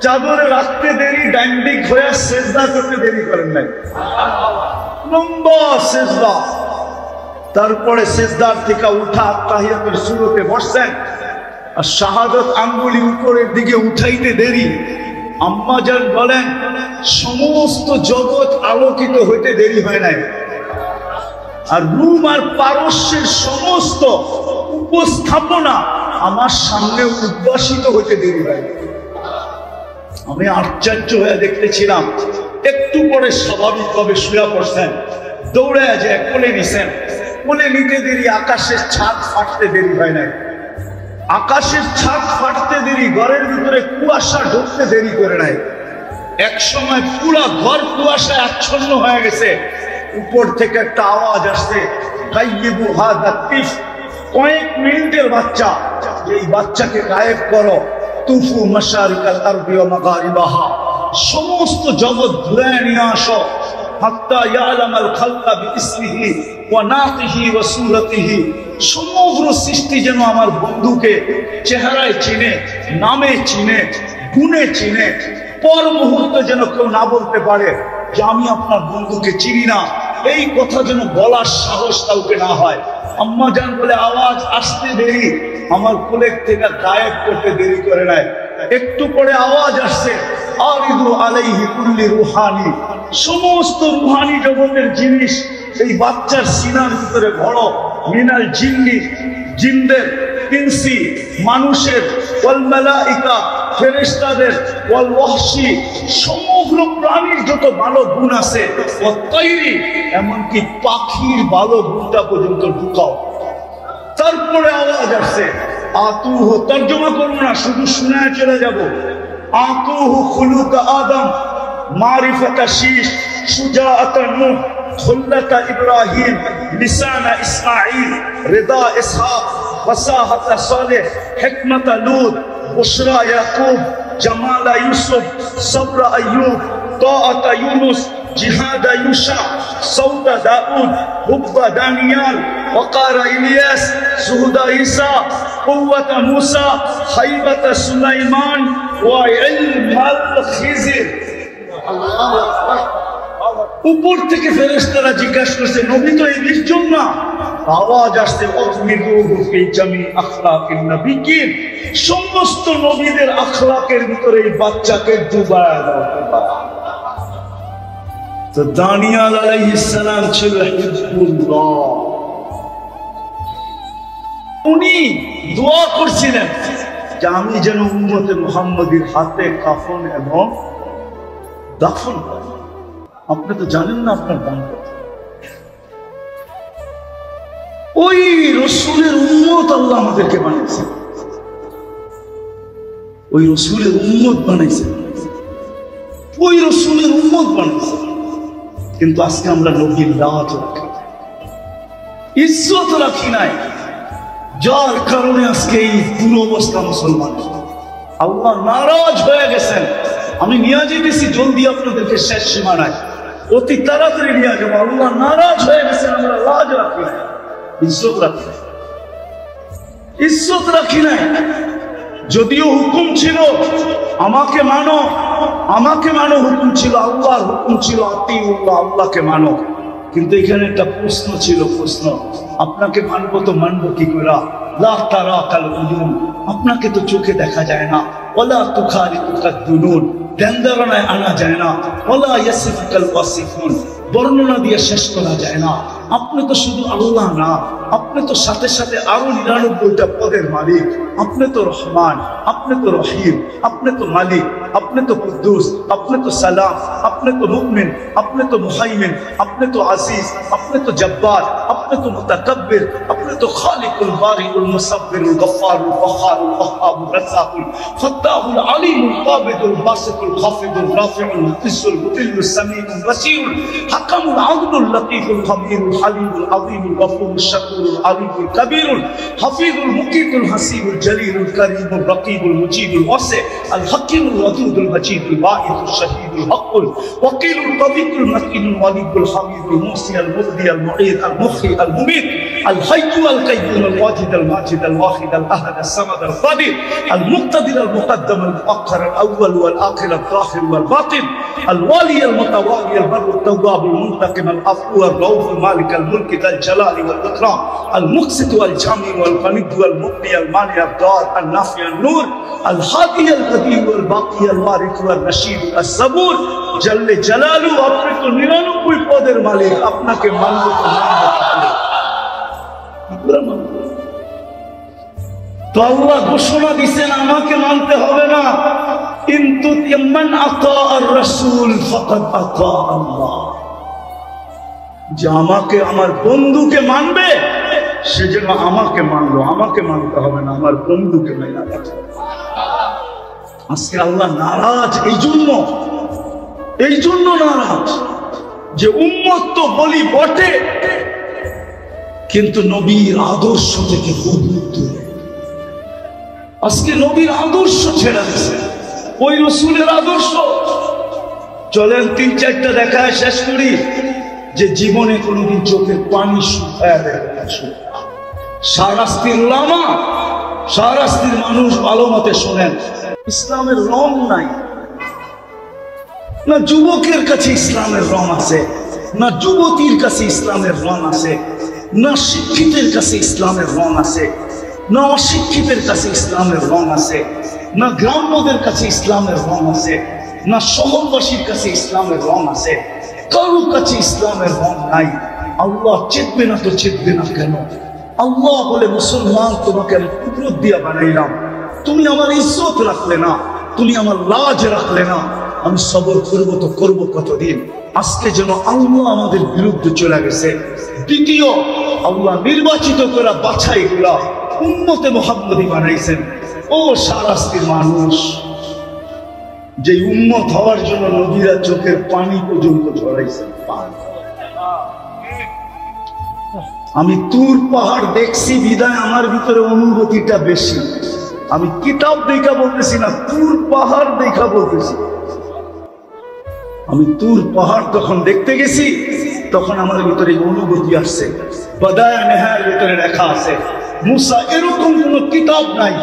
চাদরে রাখতে দেরি, ডাইন্ডিক হয়ে সেজদা করতে দেরি করেন নাই, লম্বা সেজদা। তারপরে সেজদার থেকে উঠা তাহিয়াতুল সুরতে বসছেন, আর শাহাদাত আঙ্গুলি উপরের দিকে উঠাইতে দেরি। আম্মা জান বলেন সমস্ত জগৎ আলোকিত হইতে দেরি হয় নাই, আর রুম আর পারস্যের সমস্ত উপস্থাপনা আমার সামনে উদ্ভাসিত হইতে দেরি হয়। আমি আশ্চর্য হয়ে দেখতেছিলাম। একটু পরে স্বাভাবিকভাবে শুয়ে পড়ছেন, দৌড়ে যে কোলে নিছেন, কোলে নিতে দেরি, আকাশের ছাদ ফাটতে দেরি হয় নাই। আকাশের ছাদ ফাটতে দেরি, ঘরের ভিতরে কুয়াশা ঢুকতে দেরি করে নাই। এক সময় পুরো ঘর কুয়াশায় আচ্ছন্ন হয়ে গেছে। উপর থেকে একটা আওয়াজ আসছে, গায়িবু হাযা তিফ, কয়েক মিনিটের বাচ্চা, এই বাচ্চাকে গায়েব করো। তুফু মাশারিকাল আরদি ওয়া মাগারিবাহা, সমস্ত জগৎ ঘুরে নিয়ে আসো। হাত্তা ইয়ালামাল খালকা বিইসমিহি ওয়া নাতিহি ওয়া সূরাতিহি, সমগ্র সৃষ্টি যেন আমার বন্ধুকে চেহারায় চিনে, নামে চিনে, গুণে চিনে। পর মুহূর্তে যেন কেউ না বলতে পারে যে আমি আপনার বন্ধুকে চিনি না, এই কথা যেন বলার সাহস কাউকে না হয়। আম্মা জান বলে আওয়াজ আসতে দেরি, আমার কোলের থেকে গায়েব করতে দেরি করে নাই। একটু পরে আওয়াজ আসছে, আরিদু আলাইহি কুল্লি রুহানি, সমস্ত রুহানি জগতের জিনিস এই বাচ্চার সিনার ভিতরে ভরো। মিনাল জিন্নি, জিনদের, ইনসি, মানুষের, ওয়াল মালাইকা, ফেরেশতাদের, ওয়াল ওয়াহশি, সমগ্র প্রাণীর যত ভালো গুণ আছে, ওয়াত তাইরি, এমনকি পাখির ভালো গুণটা পর্যন্ত ঢুকাও। তারপরে আওয়াজ আসছে, আতুহু, তর্জমা করবো না, শুধু শুনে চলে যাব। আতুহু খুলুকা আদম, মারিফাতা শীশ, সুজাআতা নূহ, খুল্লাতা ইব্রাহিম, লিসানা ইসমাঈল, রিদা ইসহাক, ফাসাহাতা সালেহ, হিকমাতা লূত, বুশরা ইয়াকুব, জামালা ইউসুফ, সবরা আইয়ুব, তাআতা ইউনুস, জিহাদা ইউশা, সৌদা দাউদ, হুব্বা দানিয়াল, ওয়াকারা ইলিয়াস, সুহুদা ঈসা, কুওয়াতা মূসা, হাইবাতা সুলাইমান, ওয়া ইলমাল খিজির। আল্লাহু আকবার। উপর থেকে ফেরেশতারা জিজ্ঞাসা করছে, নবী তো এই 20 জন না? আওয়াজ আসছে, ওয়াজমিদুহু ফি জামি আখলাকিন নবিয়্যিন, সমস্ত নবীদের আখলাকের ভিতরে এই বাচ্চাকে ডুবায় দাও। তো দানিয়াল আলাইহিস সালাম ছিল হিজবুল্লাহ, উনি দোয়া করছিলেন যে আমি যেন উম্মতে মুহাম্মাদীর হাতে কাফন এবং দাফন। আপনি তো জানেন না আপনার দান কত। ওই রসুলের উম্মত আল্লাহ আমাদেরকে বানিয়েছে, ওই রসুলের উম্মত বানাইছে, ওই রসুলের উম্মত বানাইছে। কিন্তু আজকে আমরা নবীর লাজ রাখি, ইজ্জত রাখি নাই, যার কারণে আজকে এই দুরবস্থা মুসলমান। আল্লাহ নারাজ হয়ে গেছেন। আমি নিয়ে যেতেছি জলদি আপনাদেরকে শেষ সীমানায়, অতি তাড়াতাড়ি নিয়ে যাবো। আল্লাহ নারাজ হয়ে গেছেন, আমরা লাজ রাখি নাই, ইজ্জত রাখি নাই, ইজ্জত রাখি নাই। যদিও হুকুম ছিল আমাকে মানো, আমাকে মানো, হুকুম ছিল, আল্লাহর হুকুম ছিল আতিউল্লাহ, আল্লাহকে মানো। কিন্তু এখানে একটা প্রশ্ন ছিল, প্রশ্ন, আপনাকে মানবো তো মানবো কি করে? লা তারাকাল উয়ুন, আপনাকে তো চোখে দেখা যায় না। ওয়ালা তুখারিকুকাদ দুনুন, ধ্যান ধারণায় আনা যায় না। ওয়ালা ইয়াসিফুকাল ওয়াসিফুন, বর্ণনা দিয়ে শেষ করা যায় না। আপনি তো শুধু আল্লাহ না, আপনি তো সাথে সাথে আরো 99টা পদের মালিক। আপনি তো রহমান, আপনি তো রহিম, আপনি তো মালিক, আপনি তো কুদ্দুস, আপনি তো সালাম, আপনি তো মুমিন, আপনি তো মুহাইমিন, আপনি তো আজিজ, আপনি তো জব্বার, আপনি তো মুতাকাব্বির, আপনি তো খালিকুল বারিউল মুসাব্বিরুল গফফারুল ওয়াহাবুল ওয়াহাবুর রাজ্জাকুল ফাত্তাহুল আলিমুল কাবিদুল বাসিতুল খাফিদুল রাফিউল মুতিসুল মুতিল্লুস সামিউল বাসীরুল হাকামুল আদলুল লতীফুল খবীরুল হালিমুল আযীমুল গফুরুশ শাকুরুল আলিমুল কবীরুল হাফিজুল মুকিতুল হাসিবুল জলিলুল করিমুল রকিবুল মুজিবুল ওয়াসি আল হাকিমুল ওয়াদুদুল মজিদুল বাঈদুল শহীদুল হকুল ওয়াকিলুল কবিরুল মকিনুল ওয়ালিদুল হামিদুল মুহসি আল মুবদি আল মুঈদ আল মুখি আল মুমিত আল হাইয়্যু আল কাইয়্যুম আল ওয়াজিদ আল মাজিদ আল ওয়াহিদ আল আহাদ আল সামাদ আল কাদির আল মুক্তাদির আল মুকদ্দম আল মুআখখার আল আউয়াল ওয়াল আখির আল যাহির ওয়াল বাতিন আল ওয়ালি আল মুতাওয়ালি আল বার আল তাওয়াব আল মুনতাকিম আল আফু আল রাউফ আল মালিক আল মুলক আল জালালি ওয়াল ইকরাম আল মুকসিত ওয়াল জামি ওয়াল গনিদ ওয়াল মুগনি আল মানি আল দার আল নাফি আল নূর আল হাদি আল কদিম ওয়াল বাকি আল ওয়ারিস ওয়াল রশিদ আল সাবুর জল্লে জালালু। আপনি তো 99 পদের মালিক, আপনাকে মানব তো মানব। তো আল্লাহ ঘোষণা দিয়েছেন আমাকে মানতে হবে না, কিন্তু মান আতা আর রাসূল ফাকাদ আতা আল্লাহ, যে আমাকে আমার বন্ধুকে মানবে সে যেন আমাকে মানলো, আমাকে মানতে হবে না, আমার বন্ধুকে মানা। আজকে আল্লাহ নারাজ এই জন্য এই জন্য নারাজ যে উম্মত তো বলি বটে, কিন্তু নবীর আদর্শ থেকে খুব দূরে। আজকে নবীর আদর্শ ছেড়ে দিচ্ছে, ওই রসুলের আদর্শ। চলেন 3-4টা দেখায় শেষ করি যে জীবনে কোনদিন চোখের পানি শুকায় দেয়। শাহরাস্তির উলামা, শাহরাস্তির মানুষ ভালো মতে শোনেন, ইসলামের রং নাই। না যুবকের কাছে ইসলামের রং আছে, না যুবতীর কাছে ইসলামের রং আছে, না শিক্ষিতের কাছে ইসলামের রং আছে, না অশিক্ষিতের কাছে ইসলামের রং আছে, না গ্রাম্যদের কাছে ইসলামের রং আছে, না শহরবাসীর কাছে ইসলামের রং আছে। কারো কাছে ইসলামের রং নাই। আল্লাহ চেতবে না তো চেতবে না কেন? আল্লাহ বলে, মুসলমান তোমাকে আমি কুদরত দিয়া বানাইলাম, তুমি আমার ইজ্জত রাখলে না, তুমি আমার লাজ রাখলে না, আমি সবর করবো তো করবো কতদিন? আজকে যেন আল্লাহ আমাদের বিরুদ্ধে চলে গেছে। দ্বিতীয়, আল্লাহ নির্বাচিত করা বাছাই গুলা উম্মতে মুহাম্মদী বানাইছেন। ও শাহরাস্তির মানুষ, যে উম্মত হওয়ার জন্য নবীরা চোখের পানি পর্যন্ত ঝরাইছেন। আমি তুর পাহাড় দেখছি বিদায় আমার ভিতরে অনুভূতিটা বেশি। আমি কিতাব দেখা বলতেছি না, তুর পাহাড় দেখা বলতেছি। আমি তুর পাহাড় তখন দেখতে গেছি, তখন আমার ভিতরে অনুভূতি আসছে। বাদায়া নেহার ভিতরে লেখা আছে, মুসা এরকম কোন কিতাব নাই,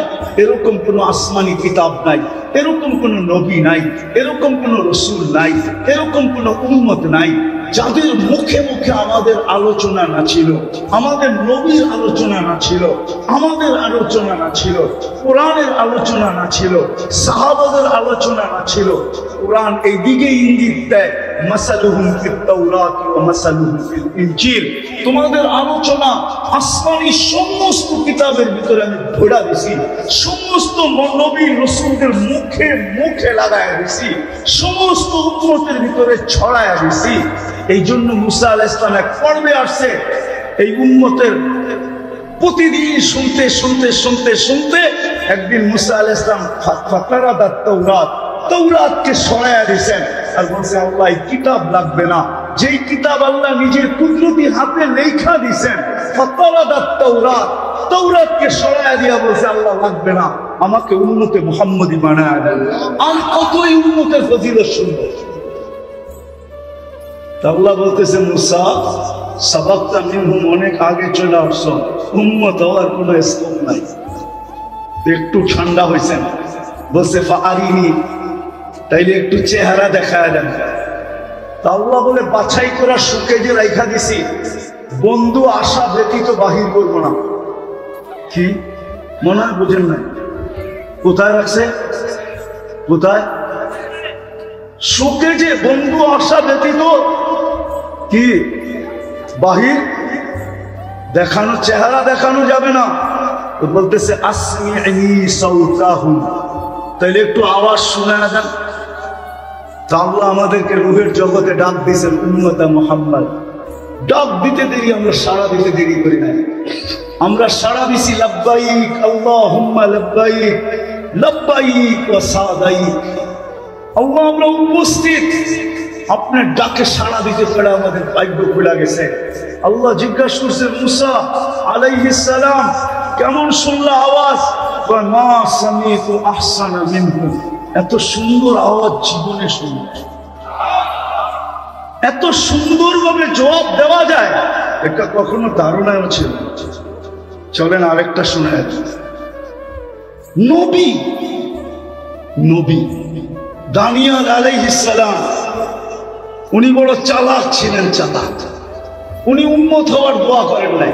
এরকম কোন আসমানি কিতাব নাই, এরকম কোন নবী নাই, এরকম কোন রসুল নাই, এরকম কোন উম্মত নাই যাদের মুখে মুখে আমাদের আলোচনা না ছিল, আমাদের নবীর আলোচনা না ছিল, আমাদের আলোচনা না ছিল, কোরআনের আলোচনা না ছিল, সাহাবাদের আলোচনা না ছিল। কোরআন এই দিকে ইঙ্গিত দেয়, মাসালুহুম ফিত তাওরাত ওয়া মাসালুহুম ফিল ইনজিল। তোমাদের আলোচনা আসমানি সমস্ত কিতাবের ভিতরে আমি ভরা দিছি, সমস্ত নবী রাসূলদের মুখে মুখে লাগায়া দিছি, সমস্ত উম্মতের ভিতরে ছড়ায়া দিছি। এই জন্য মুসা আলাইহিস সালাম এক পর্বে আসছে, এই উম্মতের প্রতিদিন শুনতে শুনতে শুনতে শুনতে একদিন মুসা আলাইহিস সালাম ফাকারাদাত তাওরাত, তাওরাতকে সরায়া দিয়েছেন আর বলছে, আল্লাহ এই কিতাব লাগবে না, যেই কিতাব আল্লাহ নিজের কুদরতি হাতে লেখা দিয়েছেন। ফাকারাদাত তাওরাত, তাওরাতকে সরায়া দিয়া বলছে, আল্লাহ লাগবে না, আমাকে উম্মতে মুহাম্মদী বানায়া দেন। আর কতই উম্মতের ফজিলত শুনবো। আল্লাহ বলতেছে, মুসা সাবাক্তা মিনহুম, অনেক আগে চলে আসছো, উম্মত হওয়ার কোনো স্কোপ নাই। একটু ঠান্ডা হয়েছেন, বলছে ফাআরিনি, তাইলে একটু চেহারা দেখায় দেন। আল্লাহ বলে, বাছাই করা সুখে যে রাইখা দিছি, বন্ধু আশা ব্যতীত বাহির করবো না। কি মনে হয় বুঝেন নাই? কোথায় রাখছে? কোথায়? সুখে যে বন্ধু আশা ব্যতীত কি বাহির দেখানো, চেহারা দেখানো যাবে না। তো বলতেছে আসমিনি সাউতাহুম, তাইলে একটু আওয়াজ শুনে না দেন। আল্লাহ আমাদেরকে রূহের জগতে ডাক দিয়েছেন উম্মতে মুহাম্মদ। ডাক দিতে দেরি, আমরা সাড়া দিতে দেরি করি না। আমরা সাড়া দিছি লাব্বাইক আল্লাহুম্মা লাব্বাইক, লাব্বাইক ওয়া সাদাইক। আল্লাহ আমরা উপস্থিত, আপনার ডাকে সাড়া দিতে পারে আমাদের ভাগ্য খুলে গেছে। আল্লাহ জিজ্ঞাসা করছে, মুসা আলাইহিস সালাম কেমন শুনলা আওয়াজ? মা সামিতু আহসানা মিনহু, এত সুন্দর আওয়াজ জীবনে শুনল। এত সুন্দরভাবে জবাব দেওয়া যায়, এটা কখনো ধারণাও ছিল। চলেন আরেকটা শুনে। নবী নবী দানিয়াল আলাইহিস সালাম, উনি বড় চালাক ছিলেন, চালাক। উনি উম্মত হওয়ার দোয়া করেন নাই।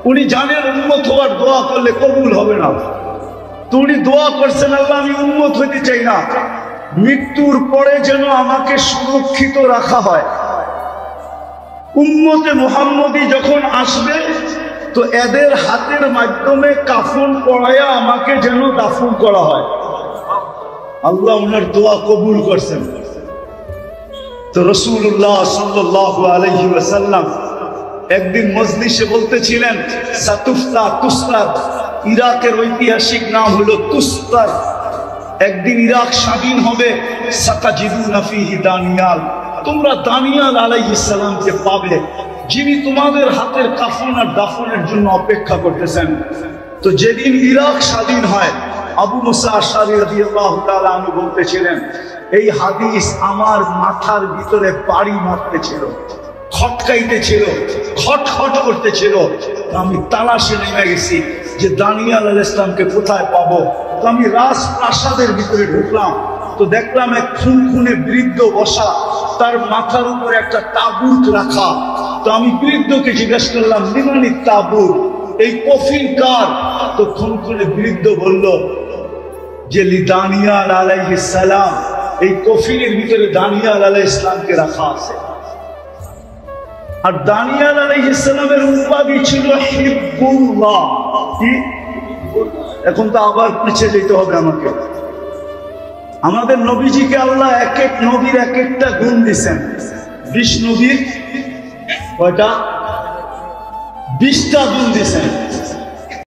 উনি জানেন উম্মত হওয়ার দোয়া করলে কবুল হবে না। তো উনি দোয়া করছেন, আল্লাহ আমি উম্মত হইতে চাই না, মৃত্যুর পরে যেন আমাকে সুরক্ষিত রাখা হয়। উম্মতে মুহাম্মদী যখন আসবে, তো এদের হাতের মাধ্যমে কাফন পড়ায়া আমাকে যেন দাফন করা হয়। আল্লাহ ওনার দোয়া কবুল করছেন। তো রাসূলুল্লাহ সাল্লাল্লাহু আলাইহি ওয়াসাল্লাম একদিন মজলিসে বলতেছিলেন, সাতুফতা তুস্তার, ইরাকের ঐতিহাসিক নাম হলো তুস্তার। একদিন ইরাক স্বাধীন হবে, সাতাজিদুনা ফীহি দানিয়াল, তোমরা দানিয়াল আলাইহিস সালামকে পাবে, যিনি তোমাদের হাতের কাফন আর দাফনের জন্য অপেক্ষা করতেছেন। তো যেদিন ইরাক স্বাধীন হয়, আবু মুসা আশআরী রাদিয়াল্লাহু তাআলা আনহু বলতেছিলেন, এই হাদিস আমার মাথার ভিতরে বাড়ি মারতেছিল, খটকাইতেছিল, খটখট করতেছিল। আমি তালাশে নেমে গেছি যে দানিয়াল আলাইহিস সালামকে কোথায় পাবো। তো আমি রাজপ্রাসাদের ভিতরে ঢুকলাম, তো দেখলাম এক খুনখুনে বৃদ্ধ বসা, তার মাথার উপরে একটা তাবুত রাখা। তো আমি বৃদ্ধকে জিজ্ঞাসা করলাম, লিমানি তাবুত, এই কফিন কার? তো খুনখুনে বৃদ্ধ বলল যে দানিয়াল আলাইহিস সালাম, এই কফিনের ভিতরে দানিয়াল আলাইহিস সালামকে রাখা আছে। আর দানিয়াল আলাইহিস সালামের উপাধি ছিল হিব্বুল্লাহ। কি? এখন তো আবার পিছিয়ে যেতে হবে আমাকে। আমাদের নবীজিকে আল্লাহ এক এক নবীর এক একটা গুণ দিয়েছেন। 20 নবীর কয়টা? 20টা গুণ দিয়েছেন।